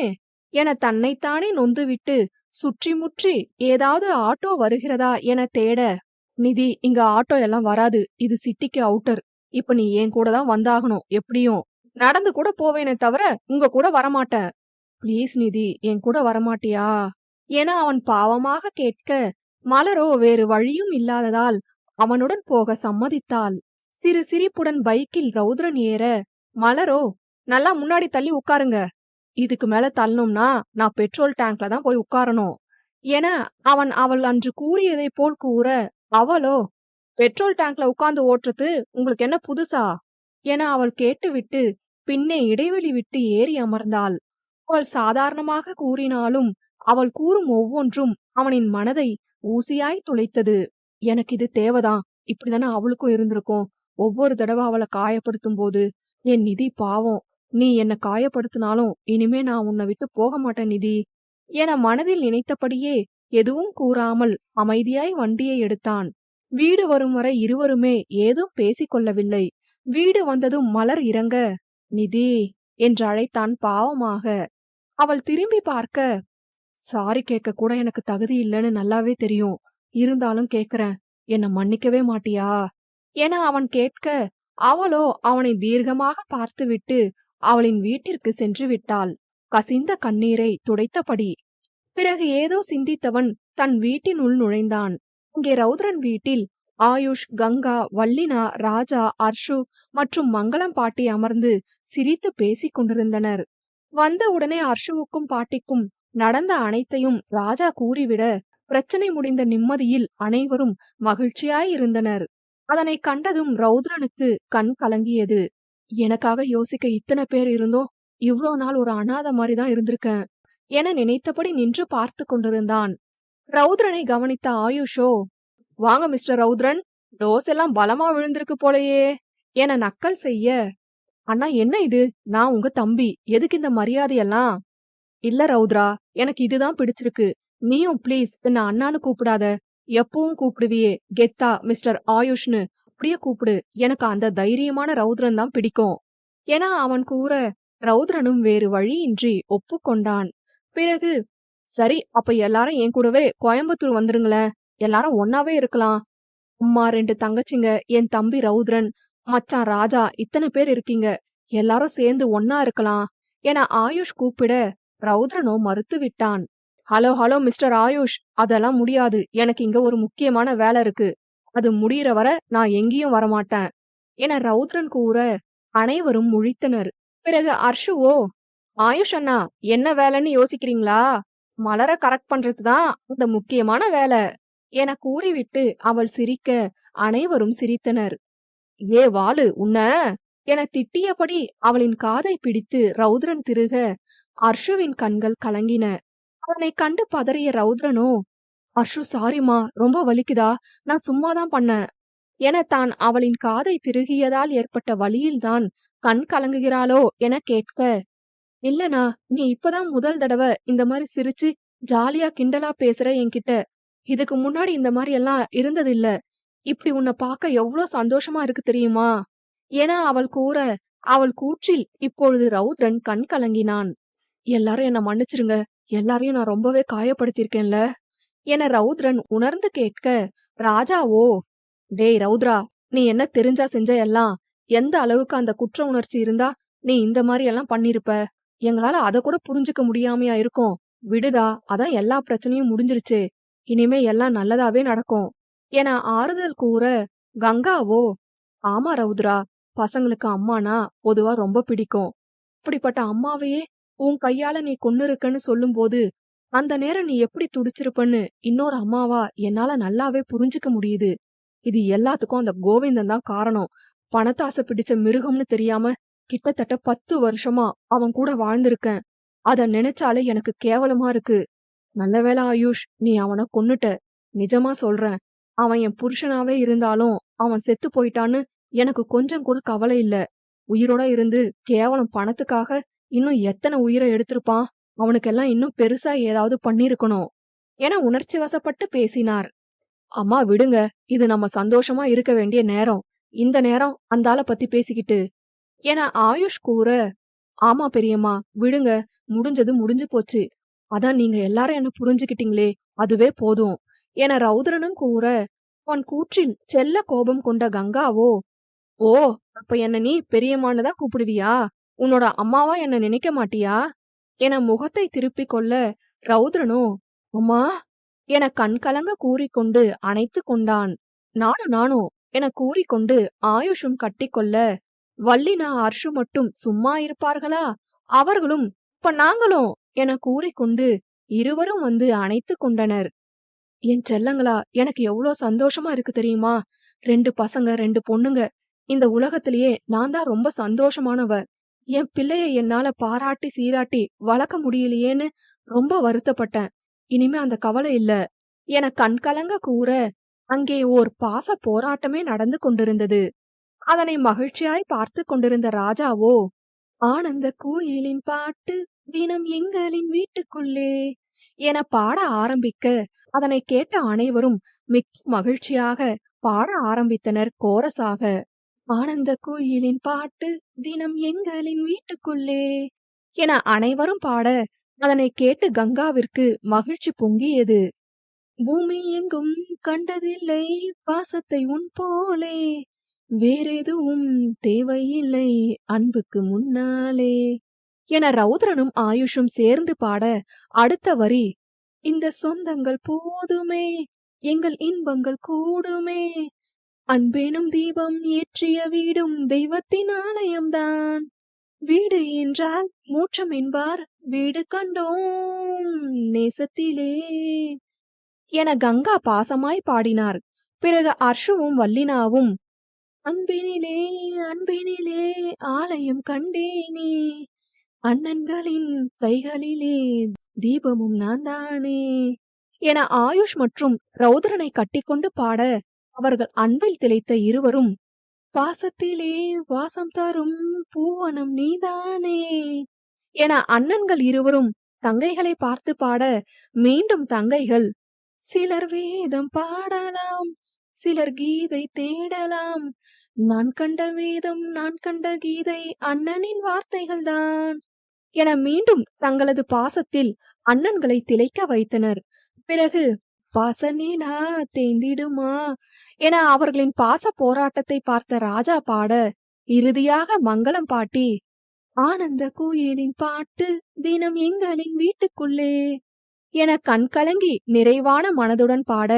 Speaker 1: என தன்னைத்தானே நொந்துவிட்டு சுற்றி முற்றி ஏதாவது ஆட்டோ வருகிறதா என தேட, நிதி, இங்க ஆட்டோ எல்லாம் வராது, இது சிட்டிக்கு அவுட்டர், இப்ப நீ என் கூட தான் வந்தாகணும், எப்படியும் நடந்து கூட போவேனே தவிர உங்க கூட வரமாட்டேன், ப்ளீஸ் நிதி, என் கூட வரமாட்டியா என அவன் பாவமாக கேட்க, மலரோ வேறு வழியும் இல்லாததால் அவனுடன் போக சம்மதித்தாள். சிறு சிரிப்புடன் பைக்கில் ரௌத்ரன் ஏற, மலரோ, நல்லா முன்னாடி தள்ளி உட்காருங்க, இதுக்கு மேல தள்ளணும்னா நான் பெட்ரோல் டேங்க்ல தான் போய் உட்காரணும் என அவள் அன்று கூறியதை போல் கூற, அவளோ, பெட்ரோல் டேங்க்ல உட்கார்ந்து ஓட்டுறது உங்களுக்கு என்ன புதுசா என அவள் கேட்டுவிட்டு பின்னே இடைவெளி விட்டு ஏறி அமர்ந்தாள். அவள் சாதாரணமாக கூறினாலும் அவள் கூறும் ஒவ்வொன்றும் அவனின் மனதை ஊசியாய் துளைத்தது. எனக்கு இது தேவைதான், இப்படிதானே அவளுக்கும் இருந்திருக்கும். ஒவ்வொரு தடவை அவளை காயப்படுத்தும் போது, என் நிதி பாவம், நீ என்ன காயப்படுத்தினாலும் இனிமே நான் உன்னை விட்டு போக மாட்டேன் நிதி என மனதில் நினைத்தபடியே எதுவும் கூறாமல் அமைதியாய் வண்டியை எடுத்தான். வீடு வரும் வரை இருவருமே ஏதும் பேசிக்கொள்ளவில்லை. வீடு வந்ததும் மலர் இறங்க, நிதி என்று அழைத்தான் பாவமாக. அவள் திரும்பி பார்க்க, சாரி கேட்க கூட எனக்கு தகுதி இல்லைன்னு நல்லாவே தெரியும், இருந்தாலும் கேக்குறேன், என்ன மன்னிக்கவே மாட்டியா என அவன் கேட்க, அவளோ அவனை தீர்க்கமாக பார்த்துவிட்டு அவளின் வீட்டிற்கு சென்று விட்டாள், கசிந்த கண்ணீரை துடைத்தபடி. பிறகு ஏதோ சிந்தித்தவன் தன் வீட்டினுள் நுழைந்தான். அங்கே ரௌத்ரன் வீட்டில் ஆயுஷ், கங்கா, வல்லினா, ராஜா, அர்ஷு மற்றும் மங்களம் பாட்டி அமர்ந்து சிரித்து பேசிக் கொண்டிருந்தனர். வந்த உடனே அர்ஷுவுக்கும் பாட்டிக்கும் நடந்த அனைத்தையும் ராஜா கூறிவிட, பிரச்சனை முடிந்த நிம்மதியில் அனைவரும் மகிழ்ச்சியாயிருந்தனர். அதனை கண்டதும் ரௌத்ரனுக்கு கண் கலங்கியது. எனக்காக யோசிக்க இத்தனை பேர் இருந்தோம், இவ்ளோ நாள் ஒரு அனாத மாதிரிதான் இருந்திருக்கேன் என நினைத்தபடி நின்று பார்த்து கொண்டிருந்தான். ரௌத்ரனை கவனித்த ஆயுஷோ, வாங்க மிஸ்டர் ரௌத்ரன், டோஸ் எல்லாம் பலமா விழுந்திருக்கு போலையே என நக்கல் செய்ய, அண்ணா என்ன இது, நான் உங்க தம்பி, எதுக்கு இந்த மரியாதையெல்லாம்? இல்ல ரௌத்ரா, எனக்கு இதுதான் பிடிச்சிருக்கு, நீயும் ப்ளீஸ் என்ன அண்ணான்னு கூப்பிடாத, எப்பவும் கூப்பிடுவியே கெத்தா மிஸ்டர் ஆயுஷ்னு, அப்படியே கூப்பிடு, எனக்கு அந்த தைரியமான ரௌத்ரன் தான் பிடிக்கும் என அவன் கூற, ரௌத்ரனும் வேறு வழியின்றி ஒப்புக்கொண்டான். பிறகு, சரி அப்ப எல்லாரும் என் கூடவே கோயம்புத்தூர் வந்துருங்களேன், எல்லாரும் ஒன்னாவே இருக்கலாம், அம்மா, 2 தங்கச்சிங்க, என் தம்பி ரௌத்ரன், மச்சான் ராஜா, இத்தனை பேர் இருக்கீங்க, எல்லாரும் சேர்ந்து ஒன்னா இருக்கலாம் என ஆயுஷ் கூப்பிட, ரௌத்ரனோ மறுத்து விட்டான். ஹலோ ஹலோ மிஸ்டர் ஆயுஷ், அதெல்லாம் முடியாது, எனக்கு இங்க ஒரு முக்கியமான வேலை இருக்கு, அது முடியற வர நான் எங்கேயும் வரமாட்டேன் என ரௌத்ரன் கூற, அனைவரும் முழித்தனர். பிறகு அர்ஷுவோ, ஆயுஷ் அண்ணா, என்ன வேலைன்னு யோசிக்கிறீங்களா, மலர கரெக்ட் பண்றதுதான் அந்த முக்கியமான வேலை என கூறிவிட்டு அவள் சிரிக்க அனைவரும் சிரித்தனர். ஏ வாளு உன்ன என திட்டியபடி அவளின் காதை பிடித்து ரௌத்ரன் திருக, அர்ஷுவின் கண்கள் கலங்கின. அவனை கண்டு பதறிய ரௌத்ரனோ, அர்ஷு சாரிமா, ரொம்ப வலிக்குதா, நான் சும்மாதான் பண்ணேன் என தான் அவளின் காதை திருகியதால் ஏற்பட்ட வலியில்தான் கண் கலங்குகிறாளோ என கேட்க, இல்லனா, நீ இப்பதான் முதல் தடவை இந்த மாதிரி சிரிச்சு ஜாலியா கிண்டலா பேசுற என்கிட்ட, இதுக்கு முன்னாடி இந்த மாரி எல்லாம் இருந்ததில்ல. இப்படி உன்னை பார்க்க எவ்ளோ சந்தோஷமா இருக்கு தெரியுமா? என அவள் கூற, அவள் கூற்றில் இப்பொழுது ரௌத்ரன் கண் கலங்கினான். எல்லாரும் என்ன மன்னிச்சிருங்க. எல்லாரையும் நான் ரொம்பவே காயப்படுத்தியிருக்கேன்ல என ரௌத்ரன் உணர்ந்து கேட்க, ராஜாவோ, டேய் ரௌத்ரா, நீ என்ன தெரிஞ்சா செஞ்ச எல்லாம்? எந்த அளவுக்கு அந்த குற்ற உணர்ச்சி இருந்தா நீ இந்த மாதிரி எல்லாம் பண்ணிருப்ப? எங்களால அத கூட புரிஞ்சுக்க முடியாமையா இருக்கும். விடுடா, அதான் எல்லா பிரச்சனையும் முடிஞ்சிருச்சு. இனிமே எல்லாம் நல்லதாவே நடக்கும் என ஆறுதல் கூற, கங்காவோ, ஆமா ரௌத்ரா, பசங்களுக்கு அம்மானா பொதுவா ரொம்ப பிடிக்கும். இப்படிப்பட்ட அம்மாவையே உன் கையால நீ கொன்னுருக்கன்னு சொல்லும்போது அந்த நேரம் நீ எப்படி துடிச்சிருப்பன்னு இன்னொரு அம்மாவா என்னால நல்லாவே புரிஞ்சுக்க முடியுது. இது எல்லாத்துக்கும் அந்த கோவிந்தன் தான் காரணம். பணத்தாசை பிடிச்ச மிருகம்னு தெரியாம கிட்டத்தட்ட 10 வருஷமா அவன் கூட வாழ்ந்திருக்கேன். அத நினைச்சாலே எனக்கு கேவலமா இருக்கு. நல்ல வேளை ஆயுஷ், நீ அவனை கொன்னுட்ட. நிஜமா சொல்றேன். அவன் என் புருஷனாவே இருந்தாலும் அவன் செத்து போயிட்டான்னு எனக்கு கொஞ்சம் கூட கவலை இல்ல. உயிரோட இருந்து கேவலம் பணத்துக்காக இன்னும் எத்தனை உயிரை எடுத்திருப்பான். அவனுக்கெல்லாம் இன்னும் பெருசா ஏதாவது பண்ணிருக்கணும் என உணர்ச்சி வசப்பட்டு பேசினார். அம்மா விடுங்க, இது நம்ம சந்தோஷமா இருக்க வேண்டிய நேரம். இந்த நேரம் அந்த ஆளை பத்தி பேசிக்கிட்டு என ஆயுஷ் கூற, ஆமா பெரியம்மா, விடுங்க, முடிஞ்சது முடிஞ்சு போச்சு. அதான் நீங்க எல்லாரும் என்ன புரிஞ்சுக்கிட்டீங்களே, அதுவே போதும் என ரௌத்ரனும் கூற, உன் கூற்றில் செல்ல கோபம் கொண்ட கங்காவோ, ஓ, அப்ப என்ன நீ பெரியம்மான்னு தான் கூப்பிடுவியா? உன்னோட அம்மாவா என்ன நினைக்க மாட்டியா என முகத்தை திருப்பிக் கொள்ள, ரௌத்ரனோ, அம்மா என கண்கலங்க கூறிக்கொண்டு அணைத்து கொண்டான். நானும் என கூறிக்கொண்டு ஆயுஷும் கட்டிக்கொள்ள, வள்ளினா அர்ஷு மட்டும் சும்மா இருப்பார்களா? அவர்களும் இப்ப நாங்களும் என கூறிக்கொண்டு இருவரும் வந்து அணைத்து கொண்டனர். என் செல்லங்களா, எனக்கு எவ்வளோ சந்தோஷமா இருக்கு தெரியுமா? 2 பசங்க 2 பொண்ணுங்க. இந்த உலகத்திலேயே நான் தான் ரொம்ப சந்தோஷமானவ. என் பிள்ளைய என்னால பாராட்டி சீராட்டி வளர்க்க முடியலையேன்னு ரொம்ப வருத்தப்பட்டேன். இனிமே அந்த கவலை இல்ல என கண்கலங்க கூற, அங்கே ஓர் பாச போராட்டமே நடந்து கொண்டிருந்தது. அதனை மகிழ்ச்சியாய் பார்த்து கொண்டிருந்த ராஜாவோ, ஆனந்த கோயிலின் பாட்டு தினம் எங்களின் வீட்டுக்குள்ளே என பாட ஆரம்பிக்க, அதனை கேட்ட அனைவரும் மிக்க மகிழ்ச்சியாக பாட ஆரம்பித்தனர் கோரஸாக. ஆனந்த கோயிலின் பாட்டு தினம் எங்களின் வீட்டுக்குள்ளே என அனைவரும் பாட, அதனை கேட்டு கங்காவிற்கு மகிழ்ச்சி பொங்கியது. பூமி எங்கும் கண்டதில்லை பாசத்தை உன் போலே, வேறெதுவும் தேவையில்லை அன்புக்கு முன்னாலே என ரௌத்ரனும் ஆயுஷும் சேர்ந்து பாட, அடுத்த வரி, இந்த சொந்தங்கள் போதுமே, எங்கள் இன்பங்கள் கூடுமே, அன்பேனும் தீபம் ஏற்றிய வீடும் தெய்வத்தின் ஆலயம்தான், வீடு என்றால் மூற்றம் என்பார், வீடு கண்டோம் நேசத்திலே என கங்கா பாசமாய் பாடினார். பிறகு அர்ஷுவும் வல்லினாவும், அன்பினிலே அன்பினிலே ஆலயம் கண்டேனே, அண்ணன்களின் கைகளிலே தீபமும் நான் தானே என ஆயுஷ் மற்றும் ரௌத்ரனை கட்டிக்கொண்டு பாட, அவர்கள் அன்பில் திளைத்த இருவரும், பாசத்திலே வாசம் தரும் பூவனம் நீதானே என அண்ணன்கள் இருவரும் தங்கைகளை பார்த்து பாட, மீண்டும் தங்கைகள், சிலர் வேதம் பாடலாம், சிலர் கீதை தேடலாம், நான் கண்ட வேதம் நான் கண்ட கீதை அண்ணனின் வார்த்தைகள் தான் என மீண்டும் தங்களது பாசத்தில் அண்ணன்களை திளைக்க வைத்தனர். பிறகு பாசநீலா தேய்ந்திடுமா என அவர்களின் பாச போராட்டத்தை பார்த்த ராஜா பாட, இறுதியாக மங்களம் பாட்டி, ஆனந்த கோயிலின் பாட்டு தினம் எங்களின் வீட்டுக்குள்ளே என கண்கலங்கி நிறைவான மனதுடன் பாட,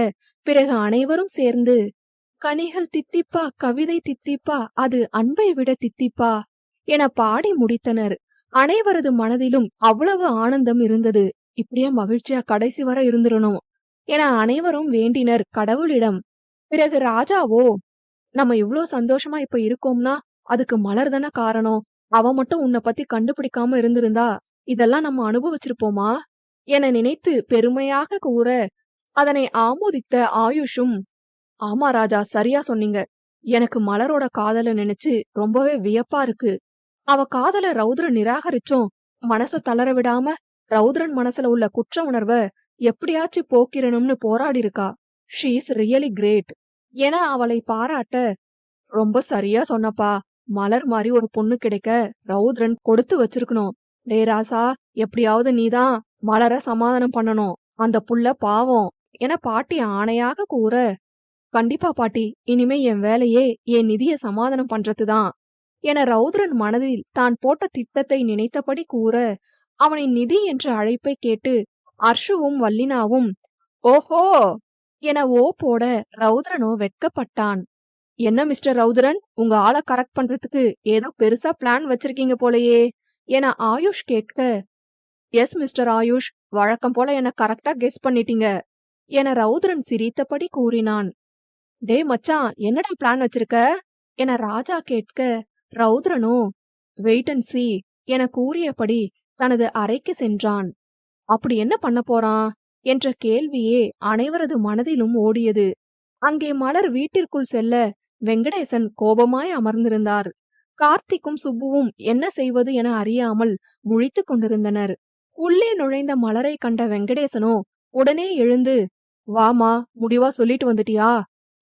Speaker 1: பிறகு அனைவரும் சேர்ந்து, கனிகள் தித்திப்பா கவிதை தித்திப்பா அது அன்பை விட தித்திப்பா என பாடி முடித்தனர். அனைவரது மனதிலும் அவ்வளவு ஆனந்தம் இருந்தது. இப்படியே மகிழ்ச்சியா கடைசி வரை இருந்துடணும் என அனைவரும் வேண்டினர் கடவுளிடம். பிறகு ராஜாவோ, நம்ம இவ்ளோ சந்தோஷமா இப்ப இருக்கோம்னா அதுக்கு மலர் தானே காரணம். அவ மட்டும் உன்னை பத்தி கண்டுபிடிக்காம இருந்திருந்தா இதெல்லாம் நம்ம அனுபவிச்சிருப்போமா என நினைத்து பெருமையாக கூற, அதனை ஆமோதித்த ஆயுஷும், ஆமா ராஜா, சரியா சொன்னீங்க. எனக்கு மலரோட காதல நினைச்சு ரொம்பவே வியப்பா இருக்கு. அவ காதல ரௌத்ரன் நிராகரிச்சோம் மனச தளர விடாம ரௌத்ரன் மனசுல உள்ள குற்ற உணர்வ எப்படியாச்சும் போக்கிரணும்னு போராடி இருக்கா. ஷீ இஸ் ரியலி கிரேட் என அவளை பாராட்ட, ரொம்ப சரியா சொன்னப்பா. மலர் மாதிரி ஒரு பொண்ணு கிடைக்க ரௌத்ரன் கொடுத்து வச்சிருக்கணும். டே ராசா, எப்படியாவது நீதான் மலர சமாதானம் பண்ணணும். அந்த புள்ள பாவம் என பாட்டி ஆணையாக கூற, கண்டிப்பா பாட்டி, இனிமே என் வேலையே என் நிதிய சமாதானம் பண்றதுதான் என ரௌத்ரன் மனதில் தான் போட்ட திட்டத்தை நினைத்தபடி கூற, அவனின் நிதி என்ற அழைப்பை கேட்டு அர்ஷுவும் வல்லினாவும் ஓஹோ என ஓ போட ரௌத்ரனோ வெட்கப்பட்டான். என்ன மிஸ்டர் ரௌத்ரன், உங்க ஆளை கரெக்ட் பண்றதுக்கு ஏதோ பெருசா பிளான் வச்சிருக்கீங்க போலயே என ஆயுஷ் கேட்க, எஸ் மிஸ்டர் ஆயுஷ், வழக்கம் போல என்ன கரெக்டா கெஸ் பண்ணிட்டீங்க என ரௌத்ரன் சிரித்தபடி கூறினான். டே மச்சான், என்னடா பிளான் வச்சிருக்க என ராஜா கேட்க, ரௌத்ரனோ வெயிட் அண்ட் சி என கூறியபடி தனது அறைக்கு சென்றான். அப்படி என்ன பண்ண போறான் என்ற கேள்வியே அனைவரது மனதிலும் ஓடியது. அங்கே மலர் வீட்டிற்குள் செல்ல வெங்கடேசன் கோபமாய் அமர்ந்திருந்தார். கார்த்திக்கும் சுப்புவும் என்ன செய்வது என அறியாமல் முழித்துக் கொண்டிருந்தனர். உள்ளே நுழைந்த மலரை கண்ட வெங்கடேசனோ உடனே எழுந்து, வாமா, முடிவா சொல்லிட்டு வந்துட்டியா?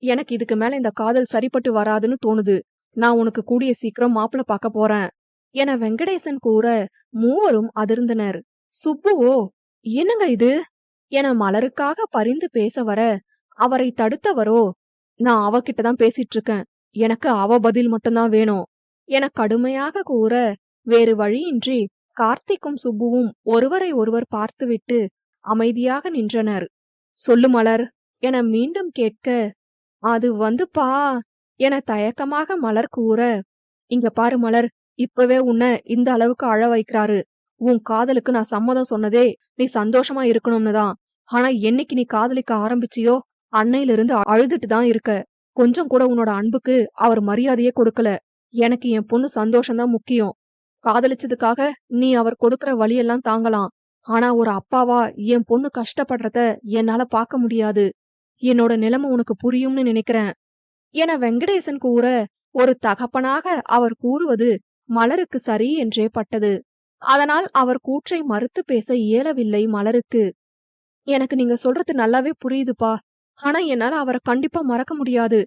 Speaker 1: எனக்கு இதுக்கு மேல இந்த காதல் சரிப்பட்டு வராதுன்னு தோணுது. நான் உனக்கு கூடிய சீக்கிரம் மாப்பிள பார்க்க போறேன் என வெங்கடேசன் கூற மூவரும் அதிர்ந்தனர். சுப்புவோ, என்னங்க இது என மலருக்காக பரிந்து பேச வர, அவரை தடுத்தவரோ, நான் அவகிட்டதான் பேசிட்டு இருக்கேன், எனக்கு அவ பதில் மட்டும்தான் வேணும் என கடுமையாக கூற, வேறு வழியின்றி கார்த்திக்கும் சுப்புவும் ஒருவரை ஒருவர் பார்த்துவிட்டு அமைதியாக நின்றனர். சொல்லு மலர் என மீண்டும் கேட்க, அது வந்துப்பா என தயக்கமாக மலர் கூற, இங்க பாரு மலர், இப்பவே உன்னை இந்த அளவுக்கு அழ வைக்கிறாரு. உன் காதலுக்கு நான் சம்மதம் சொன்னதே நீ சந்தோஷமா இருக்கணும்னு தான். ஆனா என்னைக்கு நீ காதலிக்க ஆரம்பிச்சியோ அன்னையில இருந்து அழுதுட்டு தான் இருக்க. கொஞ்சம் கூட உன்னோட அன்புக்கு அவர் மரியாதையே கொடுக்கல. எனக்கு என் பொண்ணு சந்தோஷம்தான் முக்கியம். காதலிச்சதுக்காக நீ அவர் கொடுக்கற வழியெல்லாம் தாங்கலாம். ஆனா ஒரு அப்பாவா என் பொண்ணு கஷ்டப்படுறத என்னால பார்க்க முடியாது. என்னோட நிலைமை உனக்கு புரியும்னு நினைக்கிறேன் என வெங்கடேசன் கூற, ஒரு தகப்பனாக அவர் கூறுவது மலருக்கு சரி என்றே பட்டது. அதனால் அவர் கூற்றை மறுத்து பேச இயலவில்லை மலருக்கு. எனக்கு நீங்க சொல்றது நல்லாவே புரியுதுப்பா. ஆனா என்னால அவரை கண்டிப்பா மறக்க முடியாது.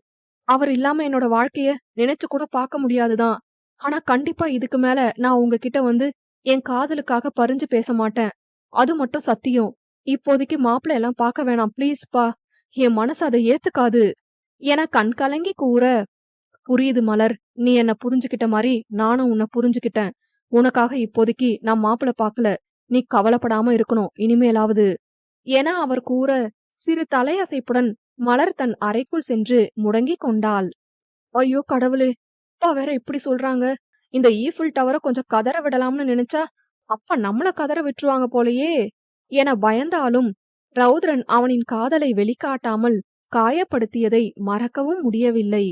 Speaker 1: அவர் இல்லாம என்னோட வாழ்க்கைய நினைச்சு கூட பார்க்க முடியாதுதான். ஆனா கண்டிப்பா இதுக்கு மேல நான் உங்ககிட்ட வந்து என் காதலுக்காக பறிஞ்சு பேச மாட்டேன். அது மட்டும் சத்தியம். இப்போதைக்கு மாப்பிள்ளை எல்லாம் பார்க்க வேணாம் ப்ளீஸ்பா. என் மனசு அதை ஏத்துக்காது என கண் கலங்கி கூற, புரியுது மலர், நீ என்ன புரிஞ்சுகிட்ட மாதிரி நானும் உன்னை புரிஞ்சுகிட்டேன். உனக்காக இப்போதைக்கு நான் மாப்பிள்ளை பார்க்கல. நீ கவலைப்படாம இருக்கணும் இனிமேலாவது என அவர் கூற, சிறு தலையசைப்புடன் மலர் தன் அறைக்குள் சென்று முடங்கிக் கொண்டாள். ஐயோ கடவுளே, அப்பா வேற இப்படி சொல்றாங்க. இந்த ஈஃபில் டவரை கொஞ்சம் கதற விடலாம்னு நினைச்சா அப்பா நம்மள கதற விட்டுருவாங்க போலயே என பயந்தாலும் ரௌத்ரன் அவனின் காதலை வெளிக்காட்டாமல் காயப்படுத்தியதை மறக்கவும் முடியவில்லை.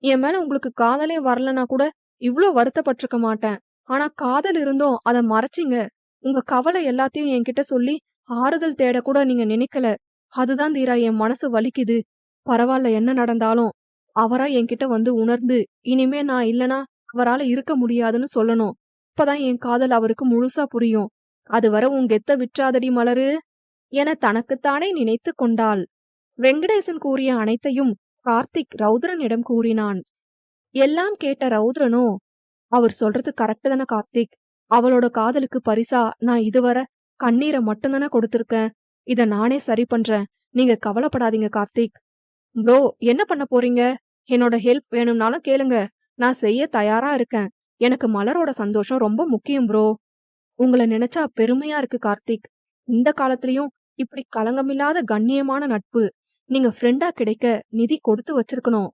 Speaker 1: என் மேல உங்களுக்கு காதலே வரலனா கூட இவ்ளோ வருத்தப்பட்டிருக்க மாட்டேன். ஆனா காதல் இருந்தும் அத மறைச்சிங்க. உங்க கவலை எல்லாத்தையும் என்கிட்ட சொல்லி ஆறுதல் தேட கூட நீங்க நினைக்கல. அதுதான் தீரா என் மனசு வலிக்குது. பரவாயில்ல, என்ன நடந்தாலும் அவரா என்கிட்ட வந்து உணர்ந்து இனிமே நான் இல்லனா அவரால இருக்க முடியாதுன்னு சொல்லணும். அப்பதான் என் காதல் அவருக்கு முழுசா புரியும். அதுவரை உன் கெத்த விற்றாதடி மலரு என தனக்குத்தானே நினைத்து கொண்டாள். வெங்கடேசன் கூறிய அனைத்தையும் கார்த்திக் ரௌத்ரனிடம் கூறினான். எல்லாம் கேட்ட ரௌத்ரனோ, அவர் சொல்றது கரெக்ட் தானே கார்த்திக். அவளோட காதலுக்கு பரிசா நான் இதுவரை கண்ணீரை மட்டும்தானே கொடுத்திருக்கேன். இத நானே சரி பண்றேன். நீங்க கவலைப்படாதீங்க கார்த்திக். ப்ரோ, என்ன பண்ண போறீங்க? என்னோட ஹெல்ப் வேணும்னாலும் கேளுங்க. நான் செய்ய தயாரா இருக்கேன். எனக்கு மலரோட சந்தோஷம் ரொம்ப முக்கியம் ப்ரோ. உங்களை நினைச்சா பெருமையா இருக்கு கார்த்திக். இந்த காலத்திலயும் இப்படி களங்கமில்லாத கண்ணியமான நட்பு. நீங்க ஃப்ரெண்டா கிடைக்க நிதி கொடுத்து வச்சிருக்கணும்.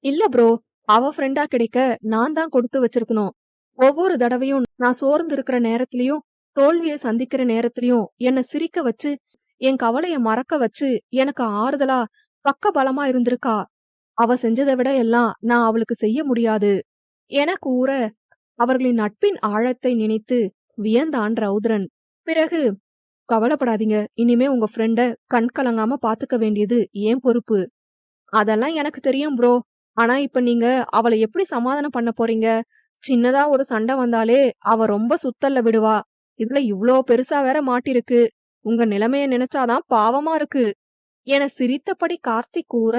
Speaker 1: இல்ல ப்ரோ, அவ ஃப்ரெண்டா கிடைக்க நான் தான் கொடுத்து வச்சிருக்கணும். ஒவ்வொரு தடவையும் நான் சோர்ந்து இருக்கிற நேரத்திலயும் தோல்வியை சந்திக்கிற நேரத்திலயும் என்ன சிரிக்க வச்சு என் கவலைய மறக்க வச்சு எனக்கு ஆறுதலா பக்க பலமா இருந்திருக்கா. அவ செஞ்சதை விட எல்லாம் நான் அவளுக்கு செய்ய முடியாது என கூற, அவர்களின் நட்பின் ஆழத்தை நினைத்து வியந்தான் ரௌத்ரன். பிறகு, கவலைப்படாதீங்க, இனிமே உங்க ஃப்ரெண்ட கண் கலங்காம பாத்துக்க வேண்டியது ஏன் பொறுப்பு. அதெல்லாம் எனக்கு தெரியும் ப்ரோ. ஆனா இப்ப நீங்க அவளை எப்படி சமாதானம் பண்ண போறீங்க? சின்னதா ஒரு சண்டை வந்தாலே அவ ரொம்ப சுத்தல்ல விடுவா. இதுல இவ்ளோ பெருசா வேற மாட்டிருக்கு. உங்க நிலைமைய நினைச்சாதான் பாவமா இருக்கு என சிரித்தபடி கார்த்திக் கூற,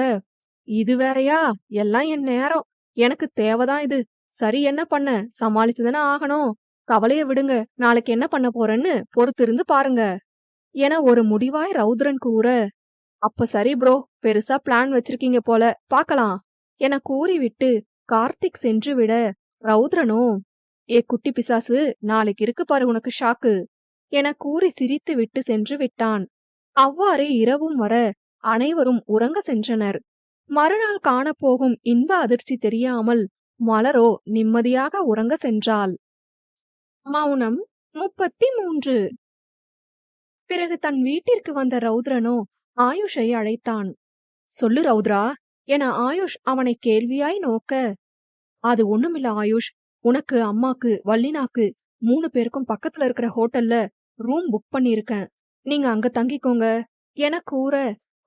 Speaker 1: இது வேறயா? எல்லாம் என் நேரம். எனக்கு தேவைதான் இது. சரி என்ன பண்ண? சமாளிச்சுதானே ஆகணும். கவலைய விடுங்க. நாளைக்கு என்ன பண்ண போறேன்னு பொறுத்திருந்து பாருங்க. என ஒரு முடிவாய் ரௌத்ரன் கூற, அப்ப சரி ப்ரோ. பெருசா பிளான் வச்சிருக்கீங்க போல. பாக்கலாம். என கூறிவிட்டு கார்த்திக் சென்று விட, ரௌத்ரனோ, ஏ குட்டி பிசாசு, நாளைக்கு இருக்கு பாரு உனக்கு ஷாக்கு. என கூறி சிரித்து விட்டு சென்று விட்டான். அவ்வாறே இரவும் வர அனைவரும் உறங்க சென்றனர். மறுநாள் காணப்போகும் இன்ப அதிர்ச்சி தெரியாமல் மலரோ நிம்மதியாக உறங்க சென்றாள். மௌனம் 33. பிறகு தன் வீட்டிற்கு வந்த ரௌத்ரனோ ஆயுஷை அழைத்தான். சொல்லு ரௌத்ரா என ஆயுஷ் அவனை கேள்வியாய் நோக்க, அது ஒண்ணுமில்ல ஆயுஷ். உனக்கு, அம்மாக்கு, வள்ளினாக்கு 3 பேருக்கும் பக்கத்துல இருக்கிற ஹோட்டல்ல ரூம் புக் பண்ணிருக்கேன். நீங்க அங்க தங்கிக்கோங்க என கூற,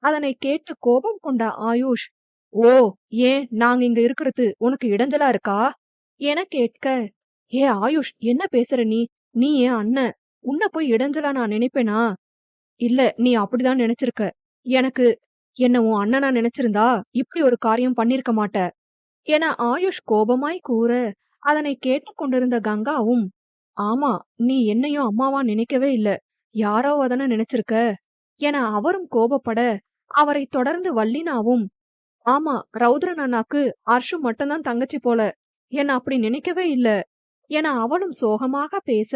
Speaker 1: அதனை கேட்டு கோபம் கொண்ட ஆயுஷ், ஓ, ஏன் நாங்க இங்க இருக்கிறது உனக்கு இடைஞ்சலா இருக்கா என கேட்க, ஏ ஆயுஷ், என்ன பேசுற நீ? நீ ஏன் அண்ணன். உன்னை போய் இடைஞ்சலா நான் நினைப்பேனா? இல்ல, நீ அப்படிதான் நினைச்சிருக்க. எனக்கு என்ன உன் அண்ணனா நினைச்சிருந்தா இப்படி ஒரு காரியம் பண்ணிருக்க மாட்ட என ஆயுஷ் கோபமாய் கூற, அதனை கேட்டுக்கொண்டிருந்த கங்காவும், ஆமா, நீ என்னையும் அம்மாவா நினைக்கவே இல்ல, யாரோ அதன நினைச்சிருக்க என அவரும் கோபப்பட, அவரை தொடர்ந்து வள்ளினாவும், ஆமா, ரௌத்ரன் அண்ணாக்கு அர்ஷு மட்டும்தான் தங்கச்சி போல, என்ன அப்படி நினைக்கவே இல்ல என அவளும் சோகமாக பேச,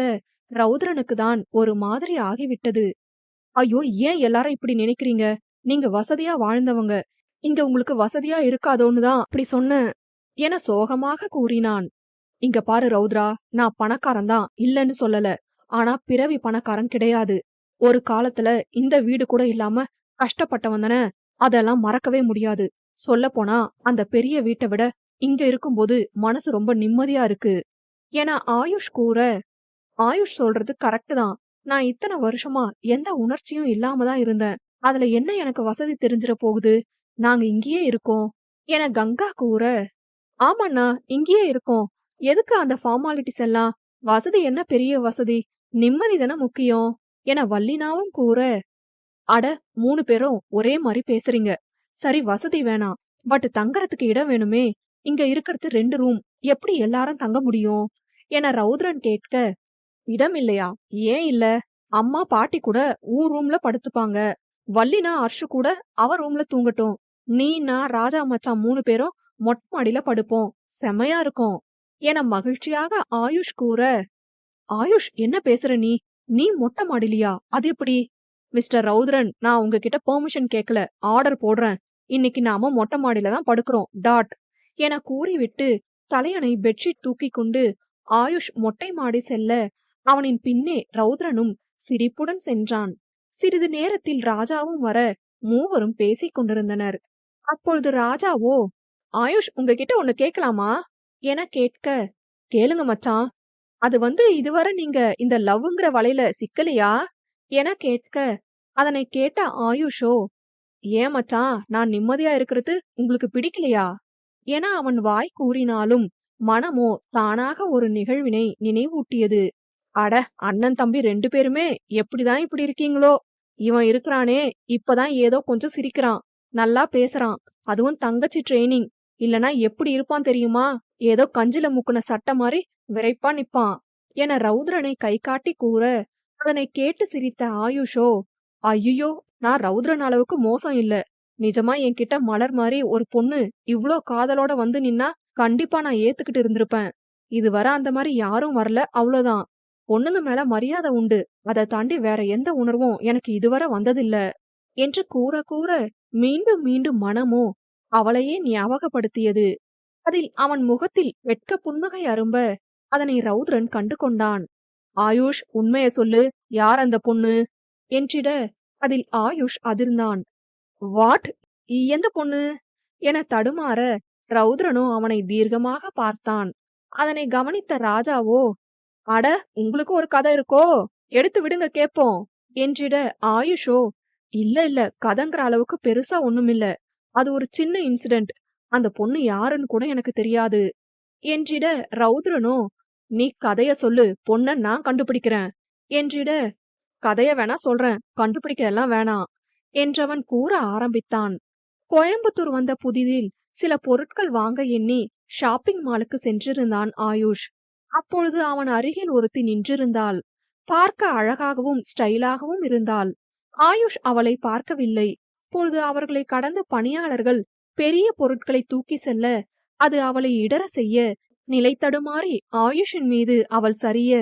Speaker 1: ரௌத்ரனுக்கு தான் ஒரு மாதிரி ஆகிவிட்டது. ஐயோ, ஏன் எல்லாரும் இப்படி நினைக்கிறீங்க? நீங்க வசதியா வாழ்ந்தவங்க. இங்க உங்களுக்கு வசதியா இருக்காதோன்னு தான் அப்படி சொன்னேன் என சோகமாக கூறினான். இங்க பாரு ரௌத்ரா, நான் பணக்காரன் தான், இல்லன்னு சொல்லல. ஆனா பிறவி பணக்காரன் கிடையாது. ஒரு காலத்துல இந்த வீடு கூட இல்லாம கஷ்டப்பட்டவன் தானே. அதெல்லாம் மறக்கவே முடியாது. சொல்லப் போனா அந்த பெரிய வீட்டை விட இங்க இருக்கும்போது மனசு ரொம்ப நிம்மதியா இருக்கு என ஆயுஷ் கூற, ஆயுஷ் சொல்றது கரெக்ட் தான். நான் இத்தனை வருஷமா எந்த உணர்ச்சியும் இல்லாம தான் இருந்தேன். அதுல என்ன எனக்கு வசதி தெரிஞ்சிட போகுது? நாங்க இங்கேயே இருக்கோம் என கங்கா கூற, ஆமாண்ணா, இங்கேயே இருக்கோம். எதுக்கு அந்த ஃபார்மாலிட்டிஸ் எல்லாம்? வசதி என்ன பெரிய வசதி? நிம்மதி தானே முக்கியம் என வள்ளினாவும் கூற, அட, 3 பேரும் ஒரே மாதிரி பேசுறீங்க. சரி, வசதி வேணாம், பட் தங்கறதுக்கு இடம் வேணுமே. இங்க இருக்கிறது 2 ரூம். எப்படி எல்லாரும் தங்க முடியும் என ரௌத்ரன் கேட்க, இடம் இல்லையா? ஏன் இல்ல? அம்மா பாட்டி கூட உன் ரூம்ல படுத்துப்பாங்க. வள்ளினா அர்ஷு கூட அவ ரூம்ல தூங்கட்டும். நீ, நான், ராஜா மச்சான் 3 பேரும் மொட்டை மாடியில படுப்போம். செமையா இருக்கும் என மகிழ்ச்சியாக ஆயுஷ் கூற, ஆயுஷ், என்ன பேசுற நீ? நீ மொட்டை மாடிலியா? அது எப்படி? மிஸ்டர் ரௌத்ரன், நான் உங்ககிட்ட பெர்மிஷன் கேட்கல, ஆர்டர் போடுறேன். இன்னைக்கு நாம மொட்டை மாடியில தான் படுக்கிறோம். டாட் என கூறிவிட்டு தலையணை பெட்ஷீட் தூக்கி கொண்டு ஆயுஷ் மொட்டை மாடி செல்ல, அவனின் பின்னே ரௌத்ரனும் சிரிப்புடன் சென்றான். சிறிது நேரத்தில் ராஜாவும் வர மூவரும் பேசிக் கொண்டிருந்தனர். அப்பொழுது ராஜாவோ, ஆயுஷ், உங்ககிட்ட ஒண்ணு கேட்கலாமா என கேட்க, கேளுங்க மச்சான். அது இதுவரை நீங்க இந்த லவ்ங்கிற வலையில சிக்கலையா என கேட்க, அதனை கேட்ட ஆயுஷோ, ஏன் மச்சான், நான் நிம்மதியா இருக்கிறது உங்களுக்கு பிடிக்கலையா என அவன் வாய் கூறினாலும் மனமோ தானாக ஒரு நிகழ்வினை நினைவூட்டியது. அட, அண்ணன் தம்பி 2 பேருமே எப்படிதான் இப்படி இருக்கீங்களோ? இவன் இருக்கிறானே, இப்பதான் ஏதோ கொஞ்சம் சிரிக்கிறான், நல்லா பேசுறான். அதுவும் தங்கச்சி ட்ரெயினிங். இல்லனா எப்படி இருப்பான் தெரியுமா? ஏதோ கஞ்சில முக்குன சட்டை மாதிரி விரைப்பா நிப்பான் என ரௌத்ரனை கை காட்டி கூற, அதனை கேட்டு சிரித்த ஆயுஷோ, ஐயோ, நான் ரௌத்ரன் அளவுக்கு மோசம் இல்ல. நிஜமா என்கிட்ட மலர் மாதிரி ஒரு பொண்ணு இவ்ளோ காதலோட நின்னா கண்டிப்பா நான் ஏத்துக்கிட்டு இருந்திருப்பேன். இதுவரை அந்த மாதிரி யாரும் வரல, அவ்வளவுதான். பொண்ணுங்க மேல மரியாதை உண்டு. அதை தாண்டி வேற எந்த உணர்வும் எனக்கு இதுவரை வந்ததில்ல என்று கூற கூற மீண்டும் மீண்டும் மனமோ அவளையே ஞாபகப்படுத்தியது. அதில் அவன் முகத்தில் வெட்க புன்னகை அரும்ப அதனை ரௌத்ரன் கண்டு கொண்டான். ஆயுஷ், உண்மைய சொல்லு, யார் அந்த பொண்ணு என்றிட, அதில் ஆயுஷ் அதிர்ந்தான். வாட்? எந்த பொண்ணு என தடுமாற ரௌத்ரனோ அவனை தீர்க்கமாக பார்த்தான். அதனை கவனித்த ராஜாவோ, அட, உங்களுக்கு ஒரு கதை இருக்கோ? எடுத்து விடுங்க கேப்போம் என்றிட, ஆயுஷோ, இல்ல இல்ல, கதைங்கிற அளவுக்கு பெருசா ஒண்ணுமில்ல. அது ஒரு சின்ன இன்சிடென்ட். அந்த பொண்ணு யாருன்னு கூட எனக்கு தெரியாது என்றிட, ரௌத்ரனோ, நீ கதைய சொல்லு, பொண்ண நான் கண்டுபிடிக்கிறேன் என்றிட, கதைய வேணா சொல்றேன், கண்டுபிடிக்க எல்லாம் வேணாம் என்றவன் கூற ஆரம்பித்தான். கோயம்புத்தூர் வந்த புதிதில் சில பொருட்கள் வாங்க எண்ணி ஷாப்பிங் மாலுக்கு சென்றிருந்தான் ஆயுஷ். அப்பொழுது அவன் அருகில் ஒருத்தி நின்றிருந்தாள். பார்க்க அழகாகவும் ஸ்டைலாகவும் இருந்தாள். ஆயுஷ் அவளை பார்க்கவில்லை. அப்பொழுது அவர்களை கடந்த பணியாளர்கள் பெரிய பொருட்களை தூக்கி செல்ல, அது அவளை இடற செய்ய, நிலை தடுமாறி ஆயுஷின் மீது அவள் சரிய,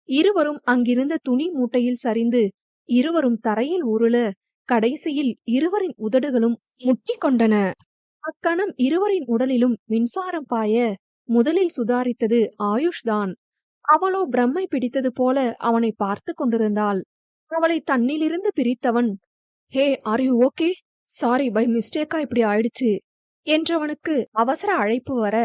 Speaker 1: இருவரும் அங்கிருந்த துணி மூட்டையில் சரிந்து இருவரும் தரையில் உருள, கடைசியில் இருவரின் உதடுகளும் முட்டிக் கொண்டன. அக்கணம் இருவரின் உடலிலும் மின்சாரம் பாய, முதலில் சுதாரித்தது ஆயுஷ்தான். அவளோ பிரம்மை பிடித்தது போல அவனை பார்த்து கொண்டிருந்தாள். அவளை தன்னிலிருந்து பிரித்தவன், hey, are you okay? Sorry, by மிஸ்டேக்கா இப்படி ஆயிடுச்சு என்றவனுக்கு அவசர அழைப்பு வர,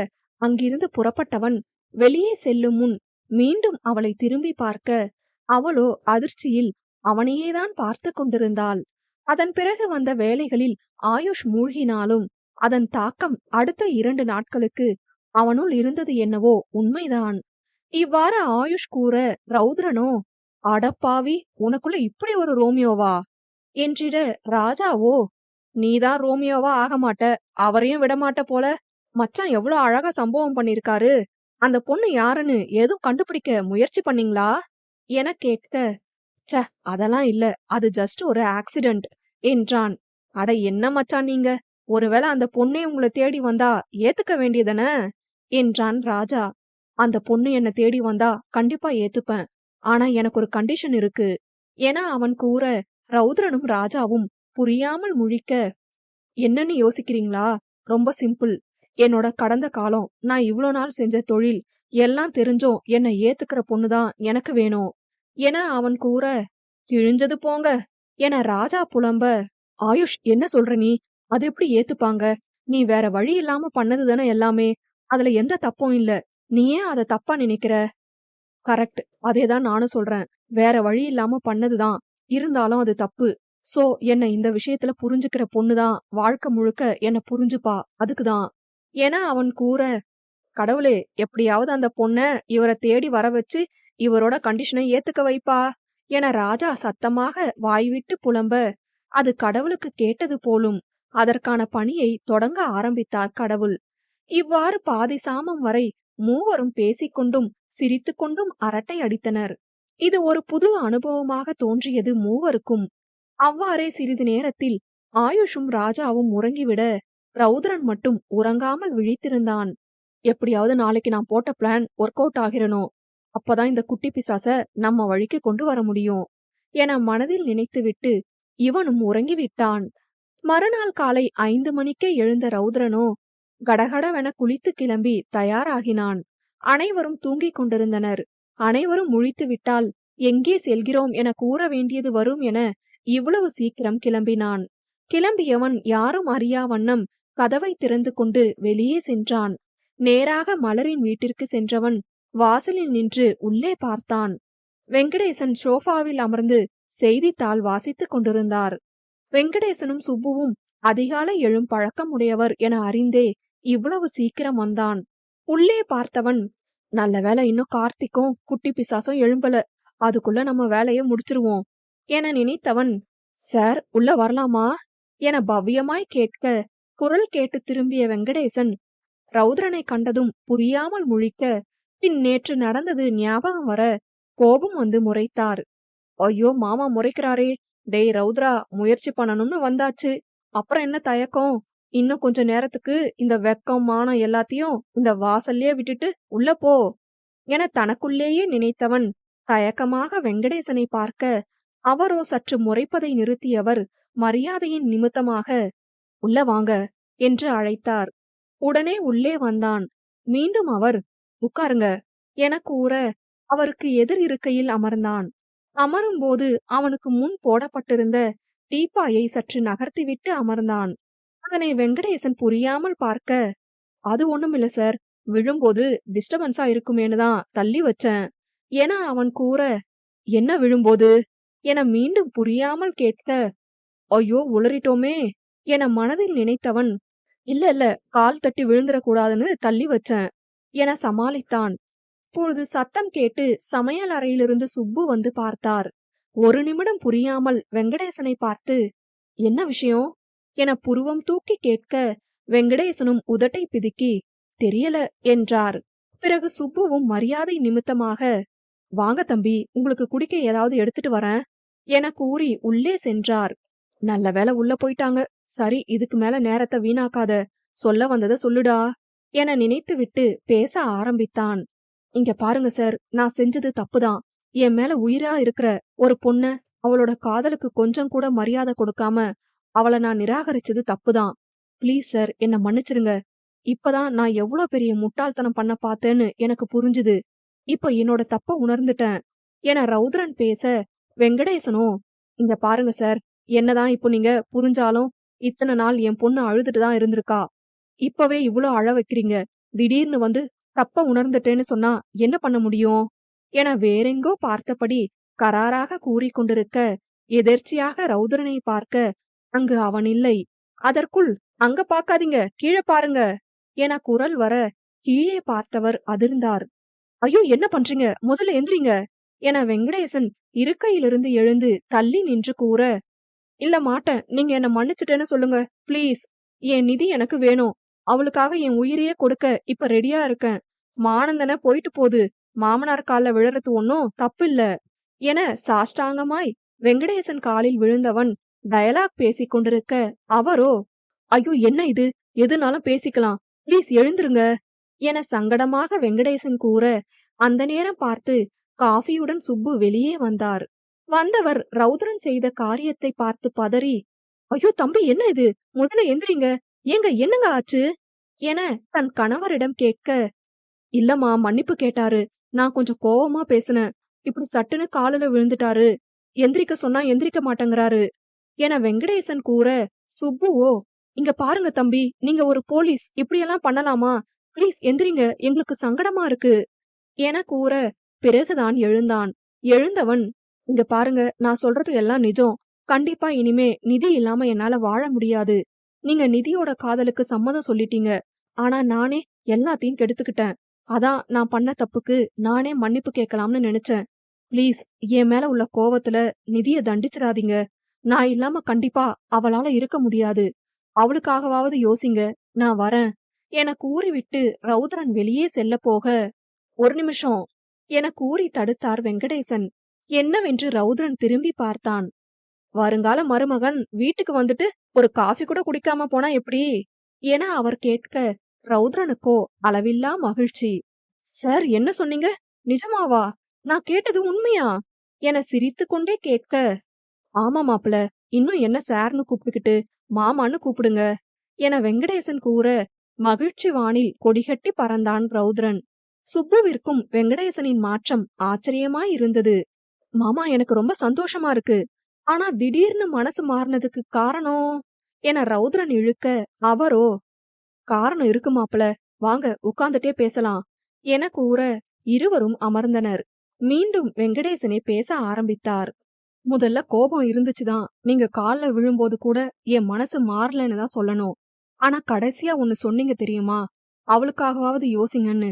Speaker 1: அங்கிருந்து புறப்பட்டவன் வெளியே செல்லும் முன் மீண்டும் அவளை திரும்பி பார்க்க, அவளோ அதிர்ச்சியில் அவனையேதான் பார்த்து கொண்டிருந்தாள். அதன் பிறகு வந்த வேலைகளில் ஆயுஷ் மூழ்கினாலும் அதன் தாக்கம் அடுத்த 2 நாட்களுக்கு அவனுள் இருந்தது என்னவோ உண்மைதான். இவ்வாறு ஆயுஷ் கூற, ரௌத்ரனோ, அடப்பாவி, உனக்குள்ள இப்படி ஒரு ரோமியோவா என்றிட, ராஜாவோ, நீதான் ரோமியோவா ஆக மாட்ட, அவரையும் விடமாட்ட போல. மச்சான் எவ்வளவு அழகா சம்பவம் பண்ணிருக்காரு. அந்த பொண்ணு யாருன்னு எதுவும் கண்டுபிடிக்க முயற்சி பண்ணீங்களா என கேட்க, ச, அதெல்லாம் இல்ல, அது ஜஸ்ட் ஒரு ஆக்சிடென்ட் என்றான். அட என்ன மச்சான் நீங்க, ஒருவேளை அந்த பொண்ணே உங்களை தேடி வந்தா ஏத்துக்க வேண்டியதானே என்றான் ராஜா. அந்த பொண்ணு என்ன தேடி வந்தா கண்டிப்பா ஏத்துப்பேன். ஆனா எனக்கு ஒரு கண்டிஷன் இருக்கு என அவன் கூற, ரௌத்ரனும் ராஜாவும் புரியாமல் முழிக்க, என்னன்னு யோசிக்கிறீங்களா? ரொம்ப சிம்பிள். என்னோட கடந்த காலம், நான் இவ்ளோ நாள் செஞ்ச தொழில் எல்லாம் தெரிஞ்சும் என்னை ஏத்துக்கிற பொண்ணுதான் எனக்கு வேணும் என அவன் கூற, கிழிஞ்சது போங்க என ராஜா புலம்ப, ஆயுஷ், என்ன சொல்ற நீ? அது எப்படி ஏத்துப்பாங்க? நீ வேற வழி இல்லாம பண்ணதுதானே எல்லாமே. அதுல எந்த தப்பும் இல்ல. நீ ஏன் அத தப்பா நினைக்கிற? கரெக்ட், அதேதான் நானும் சொல்றேன். வேற வழி இல்லாம பண்ணதுதான். இருந்தாலும் அது தப்பு. சோ என்ன இந்த விஷயத்துல புரிஞ்சுக்கிற பொண்ணுதான் வாழ்க்கை முழுக்க என்ன புரிஞ்சுப்பா, அதுக்குதான் என அவன் கூற, கடவுளே, எப்படியாவது அந்த பொண்ண இவரை தேடி வர வச்சு இவரோட கண்டிஷனை ஏத்துக்க வைப்பா என ராஜா சத்தமாக வாய்விட்டு புலம்ப, அது கடவுளுக்கு கேட்டது போலும். அதற்கான பணியை தொடங்க ஆரம்பித்தார் கடவுள். இவ்வாறு பாதி சாமம் வரை மூவரும் பேசிக்கொண்டும் சிரித்துக்கொண்டும் அரட்டை அடித்தனர். இது ஒரு புது அனுபவமாக தோன்றியது மூவருக்கும். அவ்வாறே சிறிது நேரத்தில் ஆயுஷும் ராஜாவும் உறங்கிவிட, ரௌத்ரன் மட்டும் உறங்காமல் விழித்திருந்தான். எப்படியாவது நாளைக்கு நான் போட்ட பிளான் ஒர்க் அவுட் ஆகிறணும், அப்பதான் இந்த குட்டி பிசாச நம்ம வழிக்கு கொண்டு வர முடியும் என மனதில் நினைத்துவிட்டு இவனும் உறங்கிவிட்டான். மறுநாள் காலை 5 மணிக்கே எழுந்த ரௌத்ரனோ கடகடவென குளித்து கிளம்பி தயாராகினான். அனைவரும் தூங்கிக் கொண்டிருந்தனர். அனைவரும் முழித்துவிட்டால் எங்கே செல்கிறோம் என கூற வேண்டியது வரும் என இவ்வளவு சீக்கிரம் கிளம்பினான். கிளம்பியவன் யாரும் அறியா வண்ணம் கதவை திறந்து கொண்டு வெளியே சென்றான். நேராக மலரின் வீட்டிற்கு சென்றவன் வாசலில் நின்று உள்ளே பார்த்தான். வெங்கடேசன் சோஃபாவில் அமர்ந்து செய்தித்தாள் வாசித்துக் கொண்டிருந்தார். வெங்கடேசனும் சுப்புவும் அதிகாலை எழும் பழக்கம் உடையவர் என அறிந்தே இவ்வளவு சீக்கிரம் வந்தான். உள்ளே பார்த்தவன், நல்ல வேளை இன்னும் கார்த்திக்கும் குட்டி பிசாசும் எழும்பல, அதுக்குள்ள நம்ம வேலையை முடிச்சிருவோம் என நினைத்தவன், சார், உள்ள வரலாமா என பவ்யமாய் கேட்க, குரல் கேட்டு திரும்பிய வெங்கடேசன் ரௌத்ரனை கண்டதும் புரியாமல் முழிக்க, பின் நேற்று நடந்தது ஞாபகம் வர கோபம் வந்து முறைத்தார். ஐயோ, மாமா முறைக்கிறாரே. டேய் ரௌத்ரா, முயற்சி பண்ணணும்னு வந்தாச்சு, அப்புறம் என்ன தயக்கம்? இன்னும் கொஞ்ச நேரத்துக்கு இந்த வெக்கம் மானம் எல்லாத்தையும் இந்த வாசல்லையே விட்டுட்டு உள்ள போ என தனக்குள்ளேயே நினைத்தவன் தயக்கமாக வெங்கடேசனை பார்க்க, அவரோ சற்று முறைப்பதை நிறுத்தியவர் மரியாதையின் நிமித்தமாக, உள்ள வாங்க என்று அழைத்தார். உடனே உள்ளே வந்தான். மீண்டும் அவர், உட்காருங்க என கூற அவருக்கு எதிர் இருக்கையில் அமர்ந்தான். அமரும்போது அவனுக்கு முன் போடப்பட்டிருந்த டீப்பாயை சற்று நகர்த்திவிட்டு அமர்ந்தான். அதனை வெங்கடேசன் புரியாமல் பார்க்க, அது ஒண்ணுமில்ல சார், விழும்போது டிஸ்டர்பன்ஸா இருக்குமேனு தான் தள்ளி வச்சேன் என அவன் கூற, என்ன விழும்போது என மீண்டும் புரியாமல் கேட்க, ஐயோ, உளறிட்டோமே என மனதில் நினைத்தவன், இல்ல இல்ல, கால் தட்டி விழுந்துடக்கூடாதுன்னு தள்ளி வச்சேன் என சமாளித்தான். அப்பொழுது சத்தம் கேட்டு சமையல் அறையிலிருந்து சுப்பு வந்து பார்த்தார். ஒரு நிமிடம் புரியாமல் வெங்கடேசனை பார்த்து, என்ன விஷயம் என புருவம் தூக்கி கேட்க, வெங்கடேசனும் உதட்டை பிதுக்கி, தெரியல என்றார். பிறகு சுப்புவும் மரியாதை நிமித்தமாக, வாங்க தம்பி, உங்களுக்கு குடிக்க ஏதாவது எடுத்துட்டு வரேன் என கூறி உள்ளே சென்றார். நல்ல வேளை உள்ள போயிட்டாங்க. சரி, இதுக்கு மேல நேரத்தை வீணாக்காத, சொல்ல வந்தத சொல்லுடா என நினைத்துவிட்டு பேச ஆரம்பித்தான். இங்க பாருங்க சார், நான் செஞ்சது தப்புதான். என் மேல உயிரா இருக்கிற ஒரு பொண்ண, அவளோட காதலுக்கு கொஞ்சம் கூட மரியாதை கொடுக்காம அவளை நான் நிராகரிச்சது தப்புதான். ப்ளீஸ் சார், என்ன மன்னிச்சிருங்க. இப்பதான் நான் எவ்வளோ பெரிய முட்டாள்தனம் பண்ண பார்த்தேன்னு எனக்கு புரிஞ்சுது. இப்ப என்னோட தப்ப உணர்ந்துட்டேன் என ரௌத்ரன் பேச, வெங்கடேசனோ, இங்க பாருங்க சார், என்னதான் இப்போ நீங்க புரிஞ்சாலும் இத்தனை நாள் என் பொண்ணு அழுதுட்டு தான் இருந்திருக்கா. இப்பவே இவ்ளோ அழ வைக்கிறீங்க. திடீர்னு வந்து தப்ப உணர்ந்துட்டேன்னு சொன்னா என்ன பண்ண முடியும் என வேறெங்கோ பார்த்தபடி கராராக கூறிக்கொண்டிருக்க, எதேர்ச்சியாக ரௌத்ரனை பார்க்க அங்கு அவன் இல்லை. அதற்குள், அங்க பாக்காதீங்க, கீழே பாருங்க என குரல் வர, கீழே பார்த்தவர் அதிர்ந்தார். ஐயோ, என்ன பண்றீங்க, முதல்ல எந்திரிங்க என வெங்கடேசன் இருக்கையிலிருந்து எழுந்து தள்ளி நின்று கூற, இல்ல மாட்டேன், நீங்க என்ன மன்னிச்சிட்டேன்னு சொல்லுங்க ப்ளீஸ். என் நிதி எனக்கு வேணும். அவளுக்காக என் உயிரையே கொடுக்க இப்ப ரெடியா இருக்கேன். மானந்தன போயிட்டு போது, மாமனார் கால்ல விழறது ஒன்னும் தப்பில்ல என சாஷ்டாங்கமாய் வெங்கடேசன் காலில் விழுந்தவன் டயலாக் பேசிக் கொண்டிருக்க, அவரோ, ஐயோ என்ன இது, எதுனாலும் பேசிக்கலாம், ப்ளீஸ் எழுந்துருங்க என சங்கடமாக வெங்கடேசன் கூற, அந்த நேரம் பார்த்து காஃபியுடன் சுப்பு வெளியே வந்தார். வந்தவர் ரௌத்ரன் செய்த காரியத்தை பார்த்து பதறி, ஐயோ தம்பி, என்ன இது, முதல்ல எந்திரிங்க, ஏங்க என்னங்க ஆச்சு என தன் கணவரிடம் கேட்க, இல்லம்மா, மன்னிப்பு கேட்டாரு, நான் கொஞ்சம் கோவமா பேசினேன், இப்படி சட்டுன்னு காலுல விழுந்துட்டாரு, எந்திரிக்க சொன்னா எந்திரிக்க மாட்டேங்கிறாரு என வெங்கடேசன் கூற, சுப்புவோ, இங்க பாருங்க தம்பி, நீங்க ஒரு போலீஸ், இப்படியெல்லாம் பண்ணலாமா, ப்ளீஸ் எந்திரிங்க, எங்களுக்கு சங்கடமா இருக்கு என கூற, பிறகுதான் எழுந்தான். எழுந்தவன், இங்க பாருங்க, நான் சொல்றது எல்லாம் நிஜம். கண்டிப்பா இனிமே நிதி இல்லாம என்னால வாழ முடியாது. நீங்க நிதியோட காதலுக்கு சம்மதம் சொல்லிட்டீங்க. ஆனா நானே எல்லாத்தையும் கெடுத்துக்கிட்டேன். அதான் நான் பண்ண தப்புக்கு நானே மன்னிப்பு கேட்கலாம்னு நினைச்சேன். ப்ளீஸ், என் மேல உள்ள கோவத்துல நிதிய தண்டிச்சிடாதீங்க. நான் இல்லாம கண்டிப்பா அவளால இருக்க முடியாது. அவளுக்காகவாவது யோசிங்க, நான் வரேன் என கூறிவிட்டு ரௌத்ரன் வெளியே செல்ல போக, ஒரு நிமிஷம் என கூறி தடுத்தார் வெங்கடேசன். என்னவென்று ரௌத்ரன் திரும்பி பார்த்தான். வருங்கால மருமகன் வீட்டுக்கு வந்துட்டு ஒரு காஃபி கூட குடிக்காம போனா எப்படி என அவர் கேட்க, ரௌத்ரனுக்கோ அளவில்லா மகிழ்ச்சி. சார், என்ன சொன்னீங்க, நிஜமாவா, நான் கேட்டது உண்மையா என சிரித்து கொண்டே கேட்க, ஆமா மாப்பிள, இன்னும் என்ன சார்னு கூப்பிட்டுக்கிட்டு மாமான்னு கூப்பிடுங்க என வெங்கடேசன் கூற, மகிழ்ச்சி வானில் கொடிகட்டி பறந்தான் ரௌத்ரன். சுப்புவிற்கும் வெங்கடேசனின் மாற்றம் ஆச்சரியமாய் இருந்தது. மாமா, எனக்கு ரொம்ப சந்தோஷமா இருக்கு. ஆனா திடீர்னு மனசு மாறினதுக்கு காரணம் என ரௌத்ரன் இழுக்க, அவரோ, காரணம் இருக்கு மாப்பிள, வாங்க உட்கார்ந்துட்டே பேசலாம் என கூற, இருவரும் அமர்ந்தனர். மீண்டும் வெங்கடேசனை பேச ஆரம்பித்தார். முதல்ல கோபம் இருந்துச்சுதான், நீங்க கால்ல விழும்போது கூட என் மனசு மாறலன்னு தான் சொல்லணும். ஆனா கடைசியா ஒன்னு சொன்னீங்க தெரியுமா, அவளுக்காகவாவது யோசிங்கன்னு.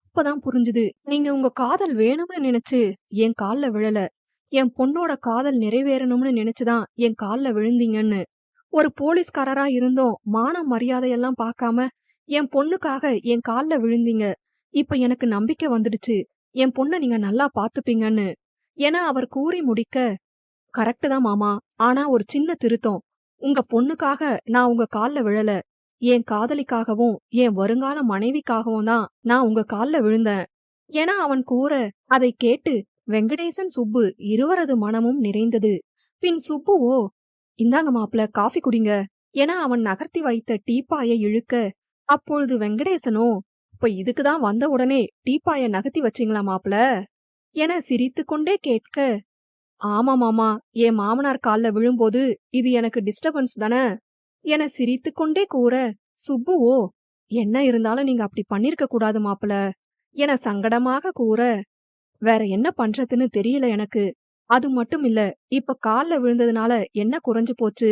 Speaker 1: அப்பதான் புரிஞ்சுது, நீங்க உங்க காதல் வேணும்னு நினைச்சு என் கால்ல விழல, என் பொண்ணோட காதல் நிறைவேறணும்னு நினைச்சுதான் என் கால்ல விழுந்தீங்கன்னு. ஒரு போலீஸ்காரரா இருந்தும் மானம் மரியாதையெல்லாம் பார்க்காம என் பொண்ணுக்காக என் கால்ல விழுந்தீங்க. இப்ப எனக்கு நம்பிக்கை வந்துடுச்சு, என் பொண்ண நீங்க நல்லா பாத்துப்பீங்கன்னு என அவர் கூறி முடிக்க, கரெக்ட் தான் மாமா, ஆனா ஒரு சின்ன திருத்தம். உங்க பொண்ணுக்காக நான் உங்க கால்ல விழல, என் காதலிக்காகவும் என் வருங்கால மனைவிக்காகவும் தான் நான் உங்க கால்ல விழுந்தேன் என அவன் கூற, அதை கேட்டு வெங்கடேசன் சுப்பு இருவரது மனமும் நிறைந்தது. பின் சுப்புவோ, இந்தாங்க மாப்பிள, காஃபி குடிங்க என அவன் நகர்த்தி வைத்த டீப்பாயை இழுக்க, அப்பொழுது வெங்கடேசனோ, இப்ப இதுக்குதான் வந்த உடனே டீப்பாய நகர்த்தி வச்சீங்களா மாப்பிள என சிரித்து கொண்டே கேட்க, ஆமா மாமா, என் மாமனார் கால்ல விழும்போது இது எனக்கு டிஸ்டர்பன்ஸ் தானே என சிரித்து கொண்டே கூற, சுப்புவோ, என்ன இருந்தாலும் நீங்க அப்படி பண்ணிருக்க கூடாது மாப்பிள என சங்கடமாக கூற, வேற என்ன பண்றதுன்னு தெரியல எனக்கு. அது மட்டும் இல்ல, இப்ப கால்ல விழுந்ததுனால என்ன குறைஞ்சு போச்சு,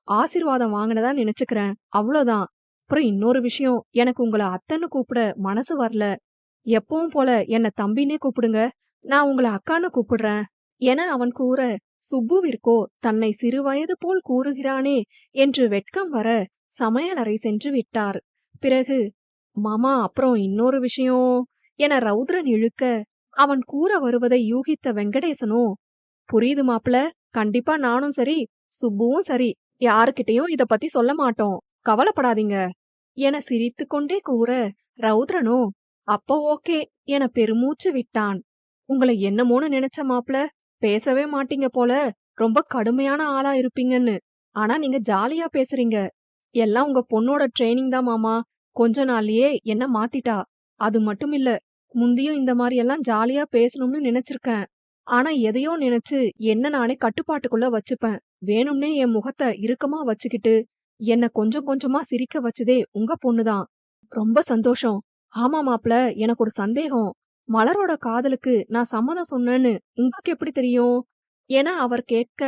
Speaker 1: ஆசீர்வாதம் வாங்கினதா நினைச்சுக்கிறேன், அவ்வளவுதான். அப்புறம் இன்னொரு விஷயம், எனக்கு உங்களை அத்தைன்னு கூப்பிட மனசு வரல. எப்பவும் போல என்ன தம்பினே கூப்பிடுங்க, நான் உங்களை அக்கான்னு கூப்பிடுறேன் என அவன் கூற, சுப்புவிற்கோ தன்னை சிறுவயது போல் கூறுகிறானே என்று வெட்கம் வர சமையலறை சென்று விட்டார். பிறகு, மாமா அப்புறம் இன்னொரு விஷயம் என ரௌத்ரன் இழுக்க, அவன் கூற வருவதை யூகித்த வெங்கடேசனோ, புரியுது மாப்ள, கண்டிப்பா நானும் சரி சுப்புவும் சரி யாருக்கிட்டயும் இத பத்தி சொல்ல மாட்டோம், கவலைப்படாதீங்க என சிரித்து கொண்டே கூற, ரௌத்ரனோ அப்ப ஓகே என பெருமூச்சு விட்டான். உங்களை என்னமோன்னு நினைச்ச மாப்ள, பேசவே மாட்டீங்க போல, ரொம்ப கடுமையான ஆளா இருப்பீங்கன்னு. ஆனா நீங்க ஜாலியா பேசுறீங்க. எல்லாம் உங்க பொண்ணோட ட்ரெய்னிங் தான் மாமா. கொஞ்ச நாள்லயே என்ன மாத்திட்டா. அது மட்டும் இல்ல, முந்தியும் இந்த மாதிரி எல்லாம் ஜாலியா பேசணும்னு நினைச்சிருக்கேன். ஆனா எதையோ நினைச்சு என்ன நானே கட்டுப்பாட்டுக்குள்ள வச்சுப்பேன். வேணும்னே என் முகத்தை இறுக்கமா வச்சுக்கிட்டு என்ன கொஞ்சம் கொஞ்சமா சிரிக்க வச்சதே உங்க பொண்ணுதான். ரொம்ப சந்தோஷம். ஆமா மாப்ள, எனக்கு ஒரு சந்தேகம். மலரோட காதலுக்கு நான் சம்மதம் சொன்னேன்னு உங்களுக்கு எப்படி தெரியும் என அவர் கேட்க,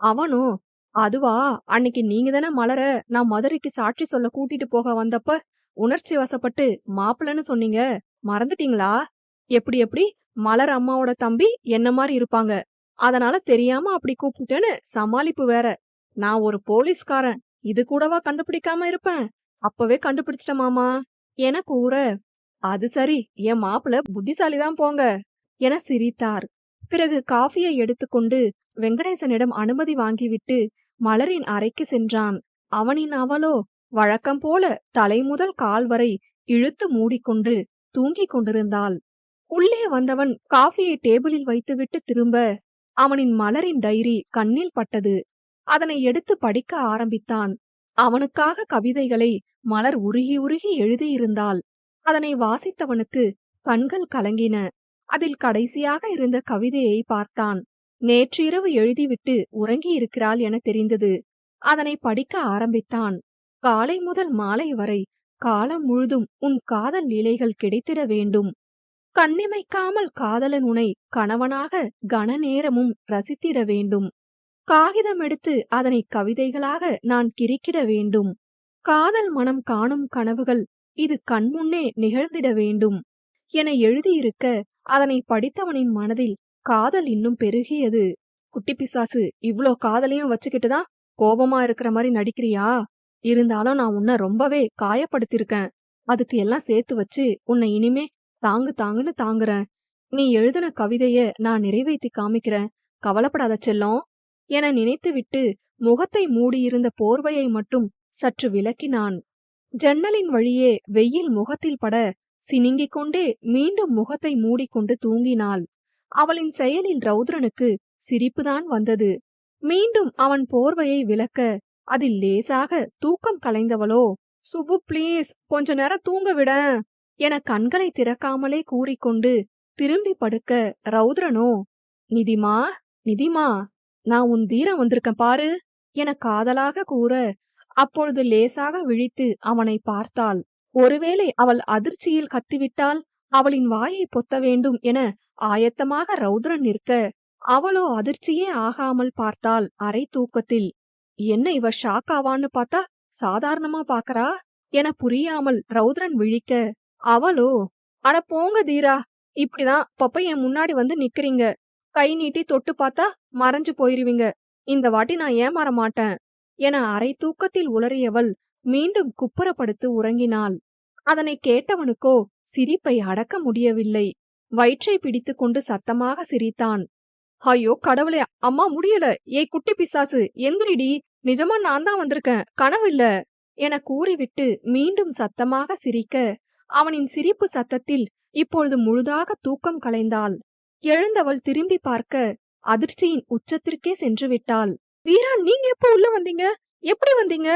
Speaker 1: அவனும், அதுவா, அன்னைக்கு நீங்க தானே மலர நான் மதுரைக்கு சாட்சி சொல்ல கூட்டிட்டு போக வந்தப்ப உணர்ச்சி வசப்பட்டு மாப்பிள்ளன்னு சொன்னீங்க, மறந்துட்டீங்களா? எப்படி எப்படி மலர் அம்மாவோட தம்பி என்ன மாதிரி இருப்பாங்க, அதனால தெரியாம அப்படி கூப்பிட்டேன்னு சமாளிப்பு வேற. நான் ஒரு போலீஸ்காரன், இது கூடவா கண்டுபிடிக்காம இருப்பேன்? அப்பவே கண்டுபிடிச்சிட்ட மாமா என கூற, அது சரி, என் மாப்பிள்ள புத்திசாலிதான் போங்க என சிரித்தார். பிறகு காஃபியை எடுத்துக்கொண்டு வெங்கடேசனிடம் அனுமதி வாங்கிவிட்டு மலரின் அறைக்கு சென்றான். அவளோ வழக்கம் போல தலை முதல் கால் வரை இழுத்து மூடிக்கொண்டு தூங்கிக் கொண்டிருந்தாள். உள்ளே வந்தவன் காஃபியை டேபிளில் வைத்துவிட்டு திரும்ப, அவனின் மலரின் டைரி கண்ணில் பட்டது. அதனை எடுத்து படிக்க ஆரம்பித்தான். அவனுக்காக கவிதைகளை மலர் உருகி உருகி எழுதியிருந்தாள். அதனை வாசித்தவனுக்கு கண்கள் கலங்கின. அதில் கடைசியாக இருந்த கவிதையை பார்த்தான். நேற்றிரவு எழுதிவிட்டு உறங்கியிருக்கிறாள் என தெரிந்தது. அதனை படிக்க ஆரம்பித்தான். காலை முதல் மாலை வரை காலம் முழுதும் உன் காதல் லீலைகள் கிடைத்திட வேண்டும். கண்ணிமைக்காமல் காதலன் உனை கணவனாக கன நேரமும் ரசித்திட வேண்டும். காகிதம் எடுத்து அதனை கவிதைகளாக நான் கிறுக்கிட வேண்டும். காதல் மனம் காணும் கனவுகள் இது கண்முன்னே நிகழ்ந்திட வேண்டும் என எழுதியிருக்க, அதனை படித்தவனின் மனதில் காதல் இன்னும் பெருகியது. குட்டி பிசாசு, இவ்ளோ காதலையும் வச்சுக்கிட்டுதான் கோபமா இருக்கிற மாதிரி நடிக்கிறியா? இருந்தாலும் நான் உன்னை ரொம்பவே காயப்படுத்திருக்கேன். அதுக்கு எல்லாம் சேர்த்து வச்சு உன்னை இனிமே தாங்கு தாங்குன்னு தாங்குறேன். நீ எழுதின கவிதைய நான் நிறைவேற்றி காமிக்கிறேன், கவலைப்படாத செல்லம் என நினைத்துவிட்டு முகத்தை மூடியிருந்த போர்வையை மட்டும் சற்று விலக்கினான். ஜன்னலின் வழியே வெயில் முகத்தில் பட சினுங்கிக் கொண்டே மீண்டும் முகத்தை மூடிக்கொண்டு தூங்கினாள். அவளின் செயலில் ரௌத்ரனுக்கு சிரிப்புதான் வந்தது. மீண்டும் அவன் போர்வையை விலக்க அதில் லேசாக தூக்கம் கலைந்தவளோ, சுப்பு ப்ளீஸ் கொஞ்ச நேரம் தூங்க விட என கண்களை திறக்காமலே கூறிக்கொண்டு திரும்பி படுக்க, ரௌத்ரனோ, நிதிமா நிதிமா, நான் உன் தீரம் வந்திருக்கேன் பாரு என காதலாக கூற, அப்பொழுது லேசாக விழித்து அவனை பார்த்தாள். ஒருவேளை அவள் அதிர்ச்சியில் கத்திவிட்டால் அவளின் வாயை பொத்த வேண்டும் என ஆயத்தமாக ரௌத்ரன் நிற்க, அவளோ அதிர்ச்சியே ஆகாமல் பார்த்தாள் அரை தூக்கத்தில். என்ன இவ ஷாக் ஆவான்னு பார்த்தா சாதாரணமா பாக்கறா என புரியாமல் ரௌத்ரன் விழிக்க, அவளோ, அட போங்க தீரா, இப்படிதான் பப்ப என் முன்னாடி வந்து நிக்கிறீங்க, கை நீட்டி தொட்டு பார்த்தா மறைஞ்சு போயிருவீங்க, இந்த வாட்டி நான் ஏமாற மாட்டேன் என அரை தூக்கத்தில் உளறியவள் மீண்டும் குப்புறப்படுத்து உறங்கினாள். அதனை கேட்டவனுக்கோ சிரிப்பை அடக்க முடியவில்லை. வயிற்றை பிடித்து கொண்டு சத்தமாக சிரித்தான். ஐயோ கடவுளே, அம்மா முடியல, ஏய் குட்டி பிசாசு எந்திரிடி, நிஜமா நான் தான் வந்திருக்கேன், கனவு இல்ல என கூறிவிட்டு மீண்டும் சத்தமாக சிரிக்க, அவனின் சிரிப்பு சத்தத்தில் இப்பொழுது முழுதாக தூக்கம் கலைந்தாள். எழுந்தவள் திரும்பி பார்க்க அதிர்ச்சியின் உச்சத்திற்கே சென்று விட்டாள். வீரா, நீங்க எப்போ உள்ள வந்தீங்க, எப்படி வந்தீங்க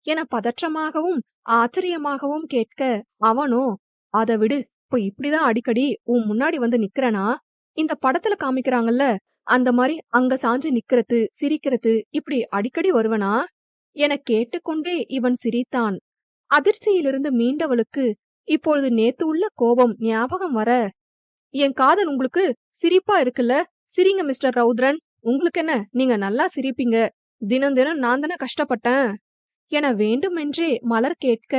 Speaker 1: என பதற்றமாகவும் ஆச்சரியமாகவும் கேட்க, அவனோ, அத விடு, இப்ப இப்படிதான் அடிக்கடி உன் முன்னாடி வந்து நிக்கிறனா, இந்த படத்துல காமிக்கிறாங்கல்ல அந்த மாதிரி அங்க சாஞ்சு நிக்கிறது சிரிக்கிறது இப்படி அடிக்கடி வருவனா என கேட்டுக்கொண்டே இவன் சிரித்தான். அதிர்ச்சியிலிருந்து மீண்டவளுக்கு இப்பொழுது நேத்து உள்ள கோபம் ஞாபகம் வர, என் காதல் உங்களுக்கு சிரிப்பா இருக்குல்ல, சிரிங்க மிஸ்டர் ரௌத்ரன், உங்களுக்கு என்ன, நீங்க நல்லா சிரிப்பீங்க, தினம் தினம் நான் தானே கஷ்டப்பட்டேன் என வேண்டுமென்றே மலர் கேட்க,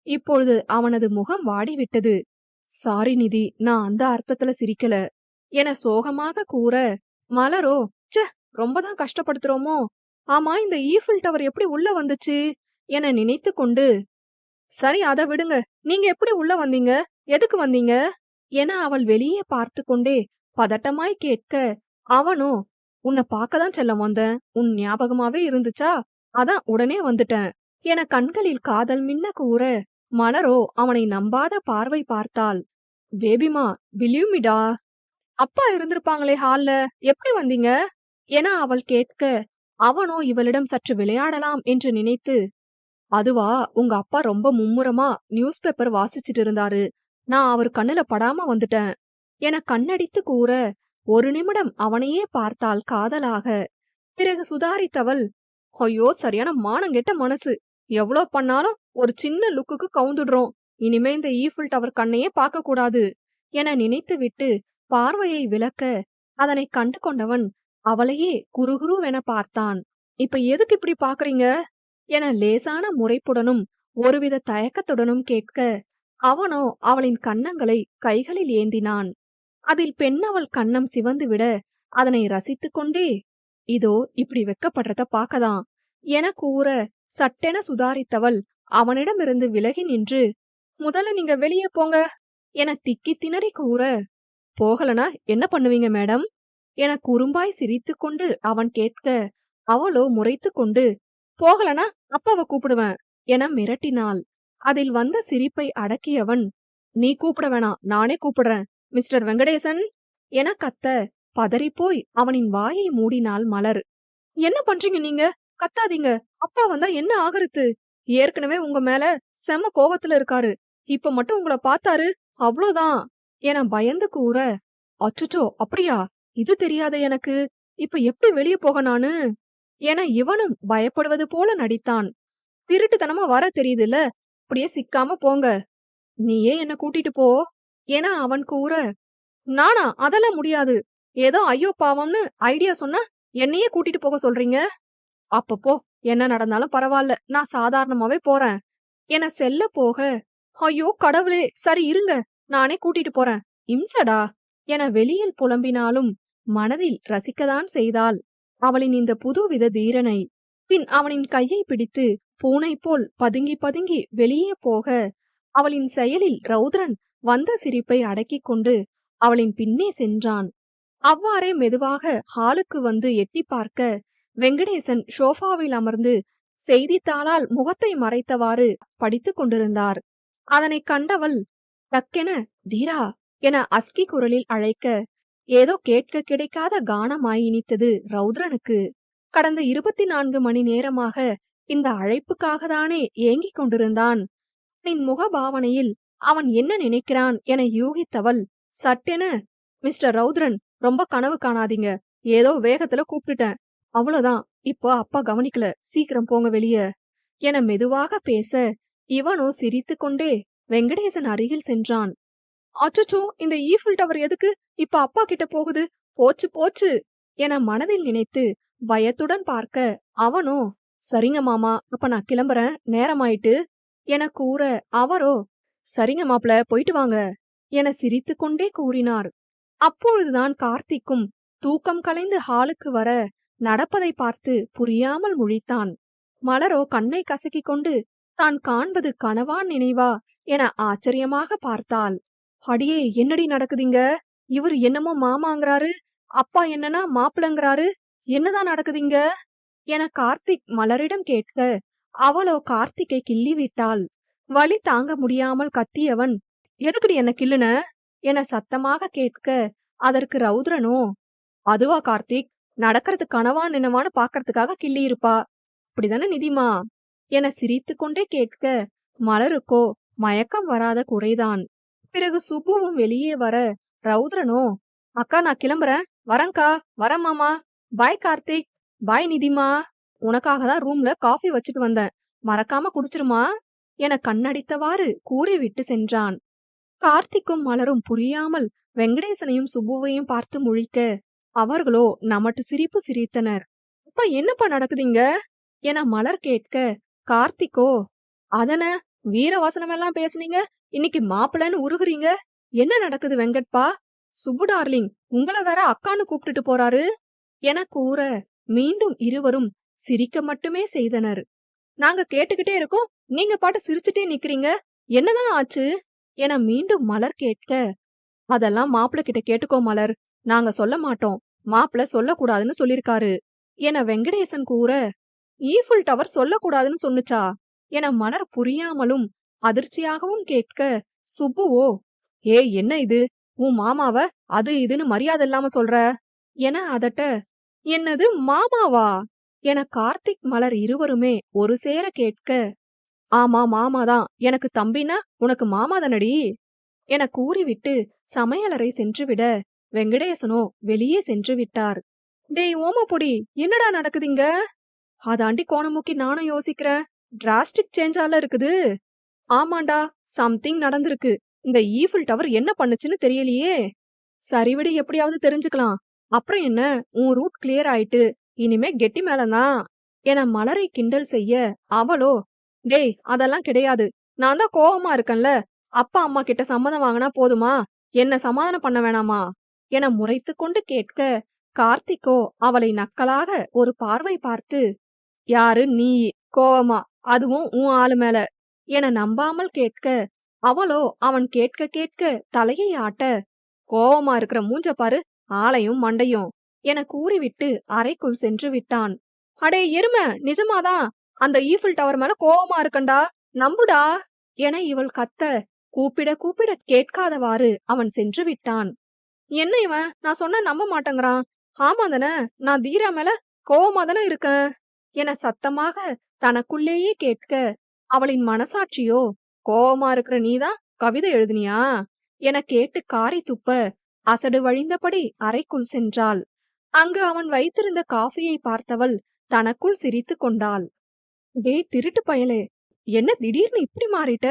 Speaker 1: இப்பொழுது அவனது முகம் வாடிவிட்டது. சாரி நிதி, நான் அந்த அர்த்தத்துல சிரிக்கல என சோகமாக கூற, மலரோ, ச்ச ரொம்ப தான் கஷ்டப்படுத்துறோமோ? ஆமா, இந்த ஈஃபில் டவர் எப்படி உள்ள வந்துச்சு என நினைத்துக் கொண்டு, சரி அத விடுங்க. நீங்க எப்படி உள்ள வந்தீங்க? எதுக்கு வந்தீங்க? என அவள் வெளியே பார்த்துக் கொண்டே பதட்டமாய் கேட்க, அவனோ, உன்ன பார்க்க தான் செல்லம் வந்தேன். உன் ஞாபகமாவே இருந்துச்சா? அதான் உடனே வந்துட்டேன். என கண்களில் காதல் மின்ன கூற, மலரோ அவனை நம்பாத பார்வை பார்த்தாள். பேபிமா, பிலீவ் மீடா. அப்பா இருந்திருப்பாங்களே ஹால்ல. எப்படி வந்தீங்க? என அவள் கேட்க, அவனோ இவளிடம் சற்று விளையாடலாம் என்று நினைத்து, அதுவா, உங்க அப்பா ரொம்ப மும்முரமா நியூஸ் பேப்பர் வாசிச்சிட்டு இருந்தாரு. நான் அவர் கண்ணுல படாம வந்துட்டேன். என கண்ணடித்து கூற, ஒரு நிமிடம் அவனையே பார்த்தாள் காதலாக. பிறகு சுதாரித்தவள், ஐயோ சரியான மானங்கெட்ட மனசு. எவ்ளோ பண்ணாலும் ஒரு சின்ன லுக்குக்கு கவுந்துடுறோம். இனிமே இந்த ஈஃபில் டவர் கண்ணையே பார்க்க கூடாது என நினைத்துவிட்டு பார்வையை விலக்க, அதனை கண்டு கொண்டவன் அவளையே குறுகுறுவென பார்த்தான். இப்ப எதுக்கு இப்படி பாக்குறீங்க என லேசான முறைப்புடனும் ஒருவித தயக்கத்துடனும் கேட்க, அவனோ அவளின் கன்னங்களை கைகளில் ஏந்தினான். அதில் பெண்ணவள் கன்னம் சிவந்து விட, அதனை ரசித்துக் கொண்டே, இதோ இப்படி வெக்கப்படுறத பாக்கதான் என கூற, சட்டென சுதாரித்தவள் அவனிடமிருந்து விலகி நின்று, முதல்ல நீங்க வெளியே போங்க என திக்கி திணறி கூற, போகலனா என்ன பண்ணுவீங்க மேடம் என குறும்பாய் சிரித்துக்கொண்டு அவன் கேட்க, அவளோ முறைத்துக் கொண்டு, போகலனா அப்பாவ கூப்பிடுவேன் என மிரட்டினாள். அதில் வந்த சிரிப்பை அடக்கியவன், நீ கூப்பிட வேணாம், நானே கூப்பிடுறேன், மிஸ்டர் வெங்கடேசன் என கத்த, பதறிப்போய் அவனின் வாயை மூடினாள் மலர். என்ன பண்றீங்க நீங்க? கத்தாதீங்க. அப்பா வந்தா என்ன ஆகறது? ஏற்கனவே உங்க மேல செம கோவத்துல இருக்காரு. இப்ப மட்டும் உங்கள பார்த்தாரு, அவ்ளோதான் என பயந்து கூற, அச்சச்சோ அப்படியா? இது தெரியாத எனக்கு. இப்ப எப்படி வெளிய போக நானு என இவனும் பயப்படுவது போல நடித்தான். திருட்டுத்தனமா வர தெரியுதுல்ல, அப்படியே சிக்காம போங்க. நீயே என்ன கூட்டிட்டு போ என அவன் கூற, நானா? அதெல்லாம் முடியாது. ஏதோ ஐயோ பாவம்னு ஐடியா சொன்னா என்னையே கூட்டிட்டு போக சொல்றீங்க. அப்பப்போ என்ன நடந்தாலும் பரவாயில்ல, நான் சாதாரணமாவே போறேன் என செல்ல போக, ஐயோ கடவுளே, சரி இருங்க, நானே கூட்டிட்டு போறேன், இம்சடா என வெளியில் புலம்பினாலும் மனதில் ரசிக்கத்தான் செய்தாள் அவளின் இந்த புதுவித தீரனை. பின் அவனின் கையை பிடித்து பூனை போல் பதுங்கி பதுங்கி வெளியே போக, அவளின் செயலில் ரௌத்ரன் வந்த சிரிப்பை அடக்கிக் கொண்டு அவளின் பின்னே சென்றான். அவ்வாறே மெதுவாக ஹாலுக்கு வந்து எட்டி பார்க்க, வெங்கடேசன் சோஃபாவில் அமர்ந்து செய்தித்தாளால் முகத்தை மறைத்தவாறு படித்துக் கொண்டிருந்தார். அதனை கண்டவள் டக்கென தீரா என அஸ்கி குரலில் அழைக்க, ஏதோ கேட்க கிடைக்காத கானமாய் இனித்தது ரௌத்ரனுக்கு. கடந்த 24 மணி நேரமாக இந்த அழைப்புக்காகத்தானே ஏங்கிக் கொண்டிருந்தான். அவனின் முகபாவனையில் அவன் என்ன நினைக்கிறான் என யூகித்தவள் சட்டென, மிஸ்டர் ரௌத்ரன், ரொம்ப கனவு காணாதீங்க. ஏதோ வேகத்துல கூப்பிட்டுட்டேன், அவ்வளவுதான். இப்போ அப்பா கவனிக்கல, சீக்கிரம் போங்க வெளிய என மெதுவாக பேச, இவனோ சிரித்துக்கொண்டே வெங்கடேசன் அருகில் சென்றான். அச்சச்சோ, இந்த ஈஃபில் டவர் எதுக்கு இப்ப அப்பா கிட்ட போகுது? போச்சு போச்சு என மனதில் நினைத்து பயத்துடன் பார்க்க, அவனோ, சரிங்க மாமா, அப்ப நான் கிளம்புறேன், நேரமாயிட்டு என கூற, அவரோ, சரிங்க மாப்ள, போயிட்டு வாங்க என சிரித்துக்கொண்டே கூறினார். அப்பொழுதுதான் கார்த்திக்கும் தூக்கம் கலைந்து ஹாலுக்கு வர, நடப்பதை பார்த்து புரியாமல் முழித்தான். மலரோ கண்ணை கசக்கிக் கொண்டு தான் காண்பது கனவா நினைவா என ஆச்சரியமாக பார்த்தாள். அடியே, என்னடி நடக்குதுங்க? இவர் என்னமோ மாமாங்கிறாரு, அப்பா என்னன்னா மாப்பிளங்கிறாரு, என்னதான் நடக்குதுங்க என கார்த்திக் மலரிடம் கேட்க, அவளோ கார்த்திக்கை கிள்ளி விட்டாள். வலி தாங்க முடியாமல் கத்தியவன், எதுக்குடி என்ன கிள்ளுன என சத்தமாக கேட்க, அதற்கு ரௌத்ரனோ, அதுவா கார்த்திக், நடக்கிறது கனவா நினைவான்னு பாக்கறதுக்காக கிள்ளி இருப்பா, அப்படிதானே நிதிமா என சிரித்து கொண்டே கேட்க, மலருக்கோ மயக்கம் வராத குறைதான். பிறகு சுப்புவும் வெளியே வர, ரௌத்ரனோ, அக்கா நான் கிளம்புறேன், வரேன்க்கா, வரேன் மாமா, பாய் கார்த்திக், பாய் நிதிமா, உனக்காக தான் ரூம்ல காஃபி வச்சுட்டு வந்தேன், மறக்காம குடிச்சிருமா என கண்ணடித்தவாறு கூறிவிட்டு சென்றான். கார்த்திக்கும் மலரும் புரியாமல் வெங்கடேசனையும் சுப்புவையும் பார்த்து முழிக்க, அவர்களோ நமட்டு சிரிப்பு சிரித்தனர். அப்ப என்னப்பா நடக்குதுங்க என மலர் கேட்க, கார்த்திக்கோ, அதன வீரவசனமெல்லாம் பேசுனீங்க, இன்னைக்கு மாப்பிள்ளன்னு உருகுறீங்க, என்ன நடக்குது வெங்கட்பா? சுப்பு டார்லிங், உங்கள வேற அக்கான்னு கூப்பிட்டுட்டு போறாரு என கூற மீண்டும் இருவரும் சிரிக்க மட்டுமே செய்தனர். நாங்க கேட்டுக்கிட்டே இருக்கோம், நீங்க பாட்டு சிரிச்சுட்டே நிக்கிறீங்க, என்னதான் ஆச்சு என மீண்டும் மலர் கேட்க, அதெல்லாம் மாப்பிள கிட்ட கேட்டுக்கோ மலர், நாங்க சொல்ல மாட்டோம், மாப்பிள சொல்லக்கூடாதுன்னு சொல்லிருக்காரு என வெங்கடேசன் கூற, ஈஃபில் டவர் சொல்லக்கூடாதுன்னு சொன்னுச்சா என மலர் புரியாமலும் அதிர்ச்சியாகவும் கேட்க, சுப்புவோ, ஏய் என்ன இது, உன் மாமாவ அது இதுன்னு மரியாதை இல்லாம சொல்ற என அதட்ட, என்னது மாமாவா என கார்த்திக் மலர் இருவருமே ஒரு சேர கேட்க, ஆமா மாமாதான், எனக்கு தம்பினா உனக்கு மாமாதானடி என கூறிவிட்டு சமையலறை சென்றுவிட வெங்கடேசனோ வெளியே சென்று விட்டார். டேய் ஓமப்பொடி, என்னடா நடக்குதுங்க? அதாண்டி கோணமுக்கி நானும் யோசிக்கிறேன், டிராஸ்டிக் சேஞ்சால இருக்குது. ஆமாண்டா, சம்திங் நடந்திருக்கு. இந்த ஈஃபில் டவர் என்ன பண்ணுச்சுன்னு தெரியலையே. சரி விடு, எப்படியாவது தெரிஞ்சுக்கலாம். அப்புறம் என்ன, உன் ரூட் கிளியர் ஆயிட்டு, இனிமே கெட்டி மேலதான் என மலரை கிண்டல் செய்ய, அவளோ, டேய் அதெல்லாம் கிடையாது, நான் தான் கோவமா இருக்கேன்ல, அப்பா அம்மா கிட்ட சம்மதம் வாங்கினா போதுமா, என்ன சமாதானம் பண்ண வேணாமா என முறைத்து கொண்டு கேட்க, கார்த்திக்கோ அவளை நக்கலாக ஒரு பார்வை பார்த்து, யாரு நீ கோவமா, அதுவும் உன் ஆளு மேல என நம்பாமல் கேட்க, அவளோ அவன் கேட்க கேட்க தலையை ஆட்ட, கோவமா இருக்கிற மூஞ்ச பாரு, ஆளையும் மண்டையும் என கூறிவிட்டு அறைக்குள் சென்று விட்டான். அடே எரும, நிஜமாதான் அந்த ஈஃபில் டவர் மேல கோவமா இருக்கண்டா, நம்புடா என இவள் கத்த, கூப்பிட கூப்பிட கேட்காதவாறு அவன் சென்று விட்டான். என்ன இவன், நான் சொன்னா நம்ப மாட்டேங்கிறான். ஆமா தானே, நான் தீரா மேல கோவமா தானே இருக்கேன் என சத்தமாக தனக்குள்ளேயே கேட்க, அவளின் மனசாட்சியோ, கோவமா இருக்கிற நீதான் கவிதை எழுதினியா என கேட்டு காரி துப்ப அசடு வழிந்தபடி அறைக்குள் சென்றாள். அங்கு அவன் வைத்திருந்த காஃபியை பார்த்தவள் தனக்குள் சிரித்து கொண்டாள். டேய் திருட்டு பயலே, என்ன திடீர்னு இப்படி மாறிட்ட,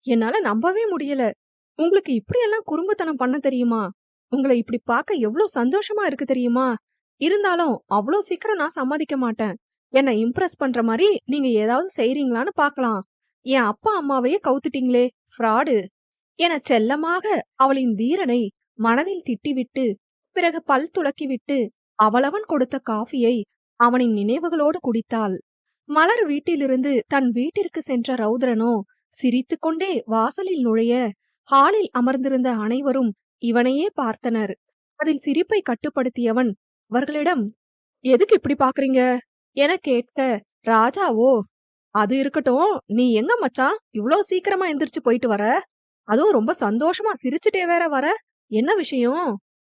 Speaker 1: என்னால நம்பவே முடியல. உங்களுக்கு இப்படியெல்லாம் குறும்புத்தனம் பண்ண தெரியுமா? உங்களை இப்படி பார்க்க எவ்வளவு சந்தோஷமா இருக்கு தெரியுமா? இருந்தாலும் அவ்வளோ சீக்கிரம் நான் சம்மதிக்க மாட்டேன். என்னை இம்ப்ரெஸ் பண்ற மாதிரி நீங்க ஏதாவது செய்றீங்களான்னு பார்க்கலாம். என் அப்பா அம்மாவையே கவுத்துட்டீங்களே, ஃப்ராடு என செல்லமாக அவளின் தீரனை மனதில் திட்டிவிட்டு பிறகு பல் துலக்கிவிட்டு அவளவன் கொடுத்த காஃபியை அவனின் நினைவுகளோடு குடித்தாள். மலர் வீட்டிலிருந்து தன் வீட்டிற்கு சென்ற ரௌத்ரனோ சிரித்து கொண்டே வாசலில் நுழைய, ஹாலில் அமர்ந்திருந்த அனைவரும் இவனையே பார்த்தனர். அதில் சிரிப்பை கட்டுப்படுத்தியவன் அவர்களிடம், எதுக்கு இப்படி பாக்குறீங்க என கேட்க, ராஜாவோ, அது இருக்கட்டும், நீ எங்க மச்சான் இவ்ளோ சீக்கிரமா எந்திரிச்சு போயிட்டு வர, அதுவும் ரொம்ப சந்தோஷமா சிரிச்சுட்டே வேற வர, என்ன விஷயம்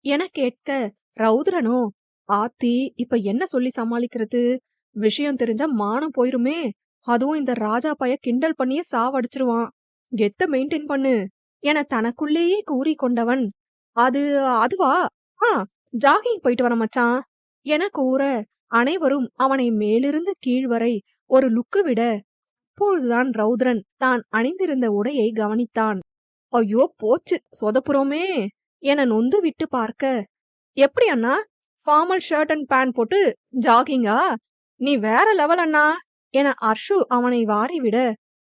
Speaker 1: என கேட்க, ரௌத்ரனோ, ஆத்தி இப்ப என்ன சொல்லி சமாளிக்கிறது, விஷயம் தெரிஞ்சா மானம் போயிருமே, அதுவும் இந்த ராஜா பைய கிண்டல் பண்ணியே சாவடிச்சிருவான், கெத்த மெயின்டைன் பண்ணு என தனக்குள்ளேயே கூறி கொண்டவன், அது அதுவா, ஆ ஜாகிங் போயிட்டு வர மச்சான் என கூற அனைவரும் அவனை மேலிருந்து கீழ் வரை ஒரு லுக்கு விட, அப்பொழுதுதான் ரௌத்ரன் தான் அணிந்திருந்த உடையை கவனித்தான். ஐயோ போச்சு, சொதப்புறோமே என நொந்து விட்டு பார்க்க, எப்படி அண்ணா, ஃபார்மல் ஷர்ட் அண்ட் பேண்ட் போட்டு ஜாகிங்கா, நீ வேற லெவல் அண்ணா என அர்ஷு அவனை வாரிவிட,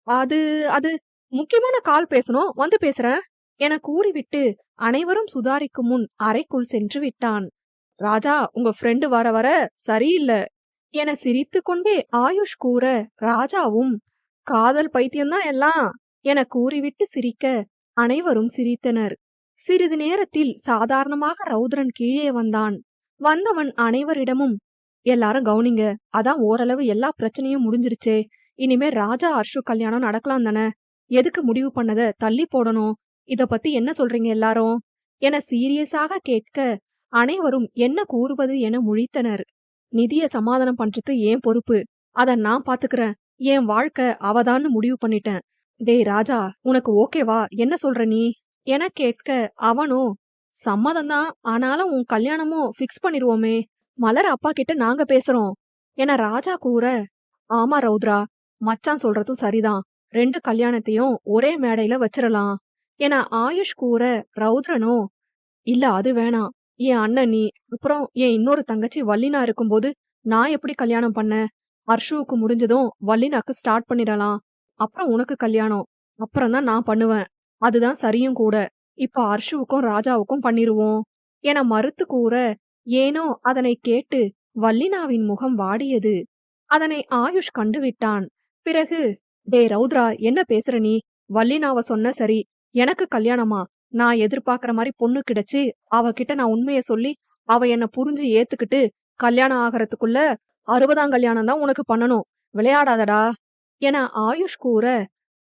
Speaker 1: அது அது முக்கியமான கால் பேசணும், வந்து பேசுறேன் என கூறிவிட்டு அனைவரும் சுதாரிக்கும் முன் அறைக்குள் சென்று விட்டான். ராஜா, உங்க ஃப்ரெண்டு வர வர சரியில்லை என சிரித்து கொண்டே ஆயுஷ் கூற, ராஜாவும் காதல் பைத்தியம்தான் எல்லாம் என கூறிவிட்டு சிரிக்க அனைவரும் சிரித்தனர். சிறிது நேரத்தில் சாதாரணமாக ரௌத்ரன் கீழே வந்தான். வந்தவன் அனைவரிடமும், எல்லாரும் கவனிங்க, அதான் ஓரளவு எல்லா பிரச்சனையும் முடிஞ்சிருச்சே, இனிமே ராஜா அர்ஷு கல்யாணம் நடக்கலாம் தானே, எதுக்கு முடிவு பண்ணத தள்ளி போடணும், இத பத்தி என்ன சொல்றீங்க எல்லாரும் என சீரியஸாக கேட்க அனைவரும் என்ன கூறுவது என முழித்தனர். நிதிய சமாதானம் பண்றது ஏன் பொறுப்பு, அத நான் பாத்துக்கிறேன், என் வாழ்க்கை அவதான்னு முடிவு பண்ணிட்டேன். டேய் ராஜா, உனக்கு ஓகேவா, என்ன சொல்ற நீ என கேட்க அவனோ, சம்மதம்தான், ஆனாலும் உன் கல்யாணமும் ஃபிக்ஸ் பண்ணிருவோமே, மலர் அப்பா கிட்ட நாங்க பேசுறோம் என ராஜா கூற, ஆமா ரௌத்ரா, மச்சான் சொல்றதும் சரிதான், 2 கல்யாணத்தையும் ஒரே மேடையில வச்சிரலாம் என ஆயுஷ் கூற, ரௌத்ரனோ, இல்ல அது வேணாம், என் அண்ணன் நீ, அப்புறம் என் இன்னொரு தங்கச்சி வள்ளினா இருக்கும்போது நான் எப்படி கல்யாணம் பண்ண, அர்ஷுவுக்கு முடிஞ்சதும் வள்ளினாக்கு ஸ்டார்ட் பண்ணிடலாம், அப்புறம் உனக்கு கல்யாணம், அப்புறம் தான் நான் பண்ணுவேன், அதுதான் சரியும் கூட, இப்ப அர்ஷுவுக்கும் ராஜாவுக்கும் பண்ணிருவோம் என மறுத்து கூற, ஏனோ அதனை கேட்டு வல்லினாவின் முகம் வாடியது. அதனை ஆயுஷ் கண்டுவிட்டான். பிறகு, டே ரௌத்ரா, என்ன பேசுற நீ? வல்லினாவ சொன்ன சரி. எனக்கு கல்யாணமா? நான் எதிர்பார்க்கற மாதிரி பொண்ணு கிடைச்சு அவகிட்ட நான் உண்மைய சொல்லி அவ என்ன புரிஞ்சு ஏத்துக்கிட்டு கல்யாணம் ஆகறதுக்குள்ள 60ஆம் கல்யாணம் தான் உனக்கு பண்ணணும். விளையாடாதடா என ஆயுஷ் கூற,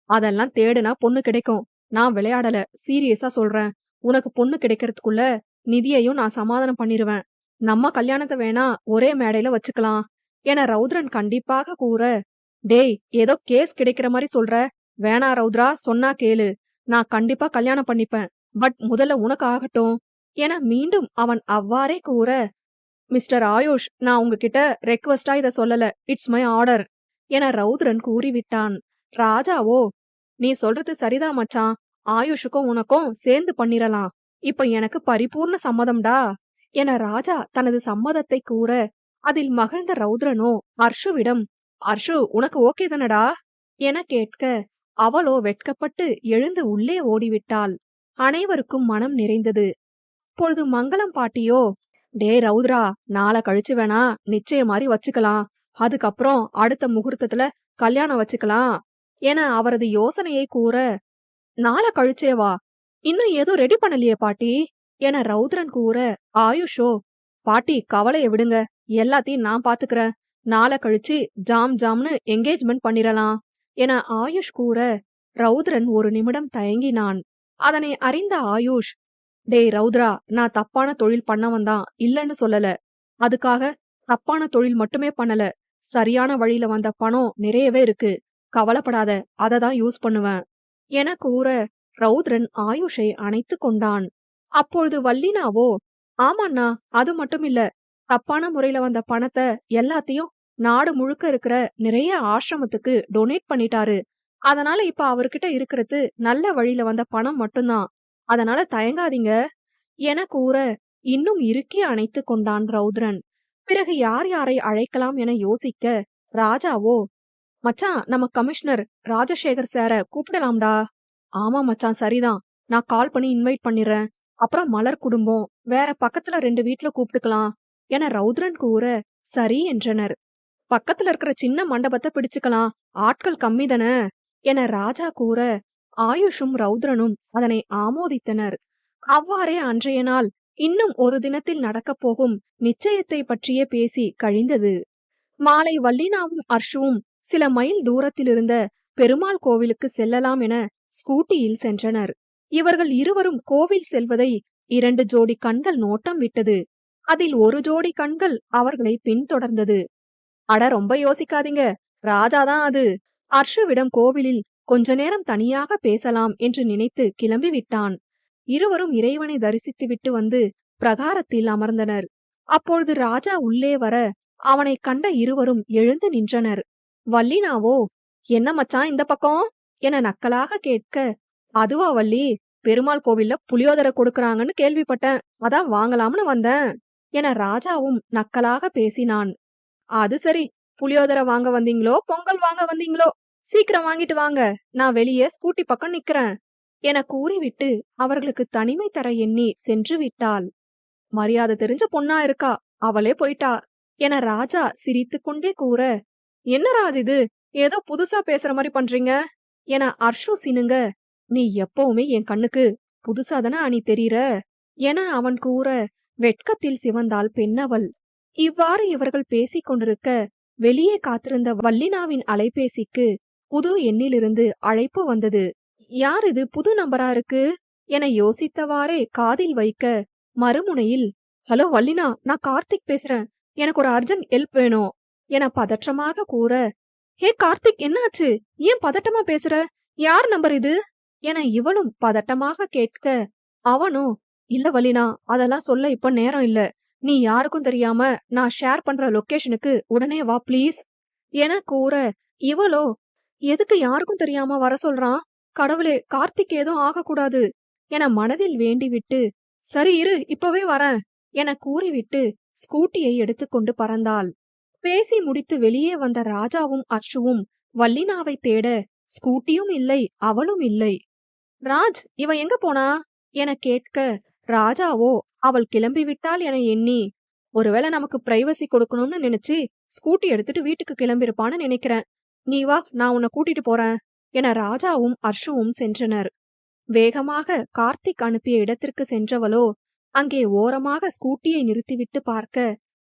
Speaker 1: அதெல்லாம் தேடுனா பொண்ணு கிடைக்கும். நான் விளையாடல, சீரியஸா சொல்றேன். உனக்கு பொண்ணு கிடைக்கிறதுக்குள்ள நிதியையும் நான் சமாதானம் பண்ணிருவேன். நம்ம கல்யாணத்தை வேணா ஒரே மேடையில வச்சுக்கலாம் என ரௌத்ரன் கண்டிப்பாக கூற, டேய், ஏதோ கேஸ் கிடைக்கிற மாதிரி சொல்ற. வேணா ரௌத்ரா, சொன்னா கேளு. நான் கண்டிப்பா கல்யாணம் பண்ணிப்பேன். பட் முதல்ல உனக்கு ஆகட்டும் என மீண்டும் அவன் அவ்வாறே கூற, மிஸ்டர் ஆயுஷ், நான் உங்ககிட்ட ரெக்வெஸ்டா இத சொல்லல. இட்ஸ் மை ஆர்டர் என ரௌத்ரன் கூறிவிட்டான். ராஜாவோ, நீ சொல்றது சரிதான் மச்சான். ஆயுஷுக்கும் உனக்கும் சேர்ந்து பண்ணிரலாம். இப்ப எனக்கு பரிபூர்ண சம்மதம்டா என ராஜா தனது சம்மதத்தை கூற, அதில் மகிழ்ந்த ரௌத்ரனோ அர்ஷுவிடம், அர்ஷு, உனக்கு ஓகே தானடா என கேட்க, அவளோ வெட்கப்பட்டு எழுந்து உள்ளே ஓடிவிட்டாள். அனைவருக்கும் மனம் நிறைந்தது. அப்பொழுது மங்களம் பாட்டியோ, டே ரௌத்ரா, நாளை கழிச்சு வேணா நிச்சயம் மாதிரி வச்சுக்கலாம். அதுக்கப்புறம் அடுத்த முகூர்த்தத்துல கல்யாணம் வச்சுக்கலாம் என அவரது யோசனையை கூற, நாளை கழிச்சேவா? இன்னும் ஏதோ ரெடி பண்ணலையே பாட்டி என ரௌத்ரன் கூற, ஆயுஷோ, பாட்டி கவலைய விடுங்க, எல்லாத்தையும் நான் பாத்துக்கிறேன். நாளை கழிச்சு ஜாம் ஜாம்னு என்கேஜ்மெண்ட் பண்ணிரலாம் என ஆயுஷ் கூற, ரௌத்ரன் ஒரு நிமிடம் தயங்கினான். அதனை அறிந்த ஆயுஷ், டேய் ரௌத்ரா, நான் தப்பான தொழில் பண்ணவன் தான், இல்லன்னு சொல்லல. அதுக்காக தப்பான தொழில் மட்டுமே பண்ணல. சரியான வழியில வந்த பணம் நிறையவே இருக்கு. கவலைப்படாத, அததான் யூஸ் பண்ணுவேன் என கூற, ரௌத்ரன் ஆயுஷை அணைத்து கொண்டான். அப்பொழுது வல்லினாவோ, ஆமாண்ணா, அது மட்டும் இல்ல, தப்பான முறையில வந்த பணத்தை எல்லாத்தையும் நாடு முழுக்க இருக்கிற நிறைய ஆசிரமத்துக்கு டொனேட் பண்ணிட்டாரு. அதனால இப்ப அவர்கிட்ட இருக்கிறது நல்ல வழியில வந்த பணம் மட்டும்தான். அதனால தயங்காதீங்க என கூற, இன்னும் இறுக்கி அணைத்து கொண்டான் ரௌத்ரன். பிறகு யார் யாரை அழைக்கலாம் என யோசிக்க, ராஜாவோ, மச்சான், நம்ம கமிஷனர் ராஜசேகர் சார கூப்பிடலாம்டா. ஆமா மச்சான், சரிதான். நான் கால் பண்ணி இன்வைட் பண்ணிடுறேன். அப்புறம் மலர் குடும்பம், வேற பக்கத்துல 2 வீட்ல கூப்பிட்டுக்கலாம் என ரௌத்ரன் கூற, சரி என்றனர். பக்கத்துல இருக்கிற சின்ன மண்டபத்தை பிடிச்சுக்கலாம், ஆட்கள் கம்மி தானே என ராஜா கூற, ஆயுஷும் ரௌத்ரனும் அதனை ஆமோதித்தனர். அவ்வாறே அன்றைய நாள் இன்னும் ஒரு தினத்தில் நடக்கப் போகும் நிச்சயத்தை பற்றியே பேசி கழிந்தது. மாலை வல்லினாவும் அர்ஷுவும் சில மைல் தூரத்தில் இருந்த பெருமாள் கோவிலுக்கு செல்லலாம் என ஸ்கூட்டியில் சென்றனர். இவர்கள் இருவரும் கோவில் செல்வதை 2 ஜோடி கண்கள் நோட்டம் விட்டது. அதில் ஒரு ஜோடி கண்கள் அவர்களை பின்தொடர்ந்தது. அட, ரொம்ப யோசிக்காதீங்க, ராஜாதான் அது. அர்ஷுவிடம் கோவிலில் கொஞ்ச நேரம் தனியாக பேசலாம் என்று நினைத்து கிளம்பி விட்டான். இருவரும் இறைவனை தரிசித்துவிட்டு வந்து பிரகாரத்தில் அமர்ந்தனர். அப்பொழுது ராஜா உள்ளே வர அவனை கண்ட இருவரும் எழுந்து நின்றனர். வல்லினாவோ, என்ன மச்சான் இந்த பக்கம் என நக்கலாக கேட்க, அதுவா வள்ளி, பெருமாள் கோவில்ல புளியோதரை கொடுக்கறாங்கன்னு கேள்விப்பட்டேன், அதான் வாங்கலாம்னு வந்தேன் என ராஜாவும் நக்கலாக பேசினான். அது சரி, புளியோதரை வாங்க வந்தீங்களோ பொங்கல் வாங்க வந்தீங்களோ, சீக்கிரம் வாங்கிட்டு வாங்க, நான் வெளியே ஸ்கூட்டி பக்கம் நிக்கிறேன் என கூறிவிட்டு அவர்களுக்கு தனிமை தர எண்ணி சென்று விட்டாள். மரியாதை தெரிஞ்ச பொண்ணா இருக்கா, அவளே போயிட்டா என ராஜா சிரித்துக்கொண்டே கூற, என்ன ராஜ் இது, ஏதோ புதுசா பேசுற மாதிரி பண்றீங்க என அர்ஷு சினுங்க, நீ எப்பவுமே என் கண்ணுக்கு புதுசாதானே அணி தெரியற என அவன் கூற, வெட்கத்தில் சிவந்தாள் பெண்ணவள். இவ்வாறு இவர்கள் பேசிக் கொண்டிருக்க வெளியே காத்திருந்த வல்லினாவின் அலைபேசிக்கு புது எண்ணிலிருந்து அழைப்பு வந்தது. யார் இது, புது நம்பரா இருக்கு என யோசித்தவாறே காதில் வைக்க, மறுமுனையில், ஹலோ வல்லினா, நான் கார்த்திக் பேசுறேன், எனக்கு ஒரு அர்ஜென்ட் ஹெல்ப் வேணும் என பதற்றமாக கூற, ஹே கார்த்திக், என்னாச்சு, ஏன் பதட்டமா பேசுற, யார் நம்பர் இது என இவளும் பதட்டமாக கேட்க, அவனோ, இல்ல வல்லினா, அதெல்லாம் சொல்ல இப்ப நேரம் இல்ல, நீ யாருக்கும் தெரியாம நான் ஷேர் பண்ற லொகேஷனுக்கு உடனே வா ப்ளீஸ் என கூற, இவளோ, எதுக்கு யாருக்கும் தெரியாம வர சொல்றான், கடவுளே, கார்த்திக் ஏதோ ஆகக்கூடாது என மனதில் வேண்டிவிட்டு, சரி இரு, இப்பவே வரேன் என கூறிவிட்டு ஸ்கூட்டியை எடுத்துக்கொண்டு பறந்தாள். பேசி முடித்து வெளியே வந்த ராஜாவும் அர்ஷுவும் வல்லினாவை தேட ஸ்கூட்டியும் இல்லை, அவளும் இல்லை. ராஜ், இவ எங்க போனா என கேட்க, ராஜாவோ அவள் கிளம்பிவிட்டாள் என எண்ணி ஒருவேளை நமக்கு பிரைவசி கொடுக்கணும்னு நினைச்சு ஸ்கூட்டி எடுத்துட்டு வீட்டுக்கு கிளம்பியிருப்பான்னு நினைக்கிறேன். நீ வா, நான் உன்னை கூட்டிட்டு போறேன் என ராஜாவும் அர்ஷுவும் சென்றனர். வேகமாக கார்த்திக் அனுப்பிய இடத்திற்கு சென்றவளோ அங்கே ஓரமாக ஸ்கூட்டியை நிறுத்திவிட்டு பார்க்க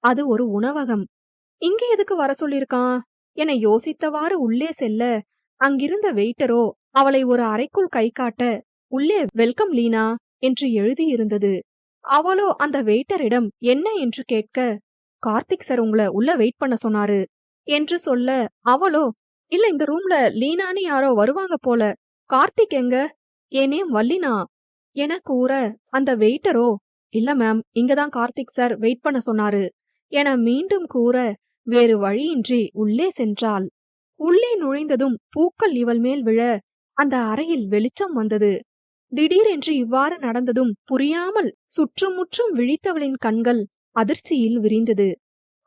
Speaker 1: அது ஒரு உணவகம். இங்கே எதுக்கு வர சொல்லிருக்கான் என யோசித்தவாறு உள்ளே செல்ல அங்கிருந்த வெயிட்டரோ அவளை ஒரு அறைக்குள் கை காட்ட உள்ளே வெல்கம் லீனா என்று எழுதியிருந்தது. அவளோ அந்த வெயிட்டரிடம் என்ன என்று கேட்க, கார்த்திக் சார் உங்களை உள்ள வெயிட் பண்ண சொன்னாரு என்று சொல்ல, அவளோ இல்ல இந்த ரூம்ல லீனான்னு யாரோ வருவாங்க போல, கார்த்திக் எங்க, என் நேம் வல்லினா என கூற அந்த வெயிட்டரோ இல்ல மேம், இங்கதான் கார்த்திக் சார் வெயிட் பண்ண சொன்னாரு என மீண்டும் கூற வேறு வழியின்றி உள்ளே சென்றாள். உள்ளே நுழைந்ததும் பூக்கள் இவள் மேல் விழ அந்த அறையில் வெளிச்சம் வந்தது. திடீரென்று இவ்வாறு நடந்ததும் புரியாமல் சுற்றுமுற்றும் விழித்தவளின் கண்கள் அதிர்ச்சியில் விரிந்தது.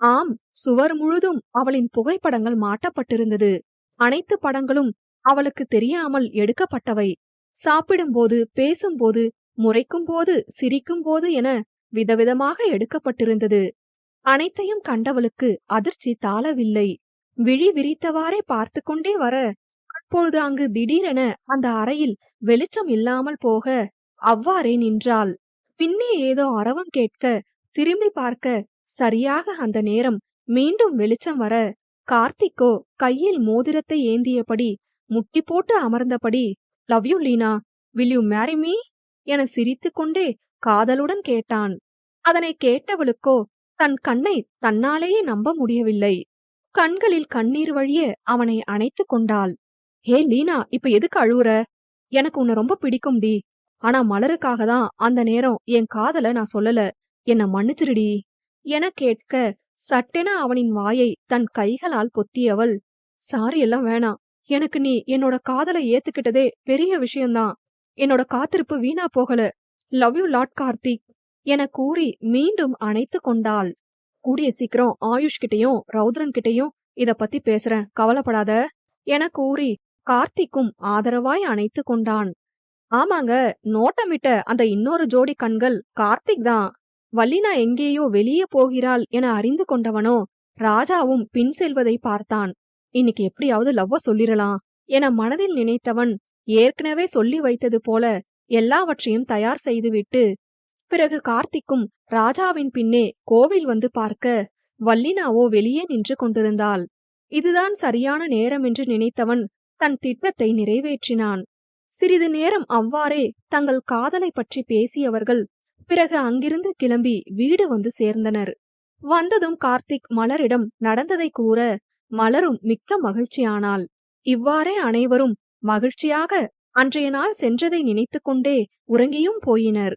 Speaker 1: ஆம், சுவர் முழுதும் அவளின் புகைப்படங்கள் மாட்டப்பட்டிருந்தது. அனைத்து படங்களும் அவளுக்கு தெரியாமல் எடுக்கப்பட்டவை. சாப்பிடும்போது, பேசும்போது, முறைக்கும்போது, சிரிக்கும்போது என விதவிதமாக எடுக்கப்பட்டிருந்தது. அனைத்தையும் கண்டவளுக்கு அதிர்ச்சி தாளவில்லை. விழி விரித்தவாறே பார்த்து கொண்டே வர அப்பொழுது அங்கு திடீரென அந்த அறையில் வெளிச்சம் இல்லாமல் போக அவ்வாறே நின்றாள். பின்னே ஏதோ அரவம் கேட்க திரும்பி பார்க்க சரியாக அந்த நேரம் மீண்டும் வெளிச்சம் வர கார்த்திக்கோ கையில் மோதிரத்தை ஏந்தியபடி முட்டி போட்டு அமர்ந்தபடி love you Leena, will you marry me என சிரித்துக்கொண்டே காதலுடன் கேட்டான். அதனை கேட்டவளுக்கோ தன் கண்ணை தன்னாலேயே நம்ப முடியவில்லை. கண்களில் கண்ணீர் வழிய அவனை அணைத்து கொண்டாள். ஹே லீனா, இப்ப எதுக்கு அழுவுற? எனக்கு உன்னை ரொம்ப பிடிக்கும் டி. ஆனா மலருக்காக தான் அந்த நேரம் என் காதல நான் சொல்லல. என்ன மன்னிச்சிருடி என கேட்க சட்டென அவனின் வாயை தன் கைகளால் பொத்தியவள், சாரி எல்லாம் வேணாம். எனக்கு நீ என்னோட காதலை ஏத்துக்கிட்டதே பெரிய விஷயம்தான். என்னோட காத்திருப்பு வீணா போகல. லவ் யூ லாட் கார்த்திக் என கூறி மீண்டும் அணைத்து கொண்டாள். கூடிய சீக்கிரம் ஆயுஷ் கிட்டையும் ரௌத்ரன் கிட்டையும் இத பத்தி பேசுறேன், கவலைப்படாத என கூறி கார்த்திக்கும் ஆதரவாய் அணைத்து கொண்டான். ஆமாங்க, நோட்டமிட்ட அந்த இன்னொரு ஜோடி கண்கள் கார்த்திக் தான். வல்லினா எங்கேயோ வெளியே போகிறாள் என அறிந்து கொண்டவனோ ராஜாவும் பின் செல்வதை பார்த்தான். இன்னைக்கு எப்படியாவது லவ்வ சொல்லிரலாம் என மனதில் நினைத்தவன் ஏற்கனவே சொல்லி வைத்தது போல எல்லாவற்றையும் தயார் செய்துவிட்டு பிறகு கார்த்திக்கும் ராஜாவின் பின்னே கோவில் வந்து பார்க்க வல்லினாவோ வெளியே நின்று கொண்டிருந்தாள். இதுதான் சரியான நேரம் என்று நினைத்தவன் தன் திட்டத்தை நிறைவேற்றினான். சிறிது நேரம் அவ்வாறே தங்கள் காதலை பற்றி பேசியவர்கள் பிறகு அங்கிருந்து கிளம்பி வீடு வந்து சேர்ந்தனர். வந்ததும் கார்த்திக் மலரிடம் நடந்ததை கூற மலரும் மிக்க மகிழ்ச்சியானாள். இவ்வாறே அனைவரும் மகிழ்ச்சியாக அன்றைய நாள் சென்றதை நினைத்து கொண்டே உறங்கியும் போயினர்.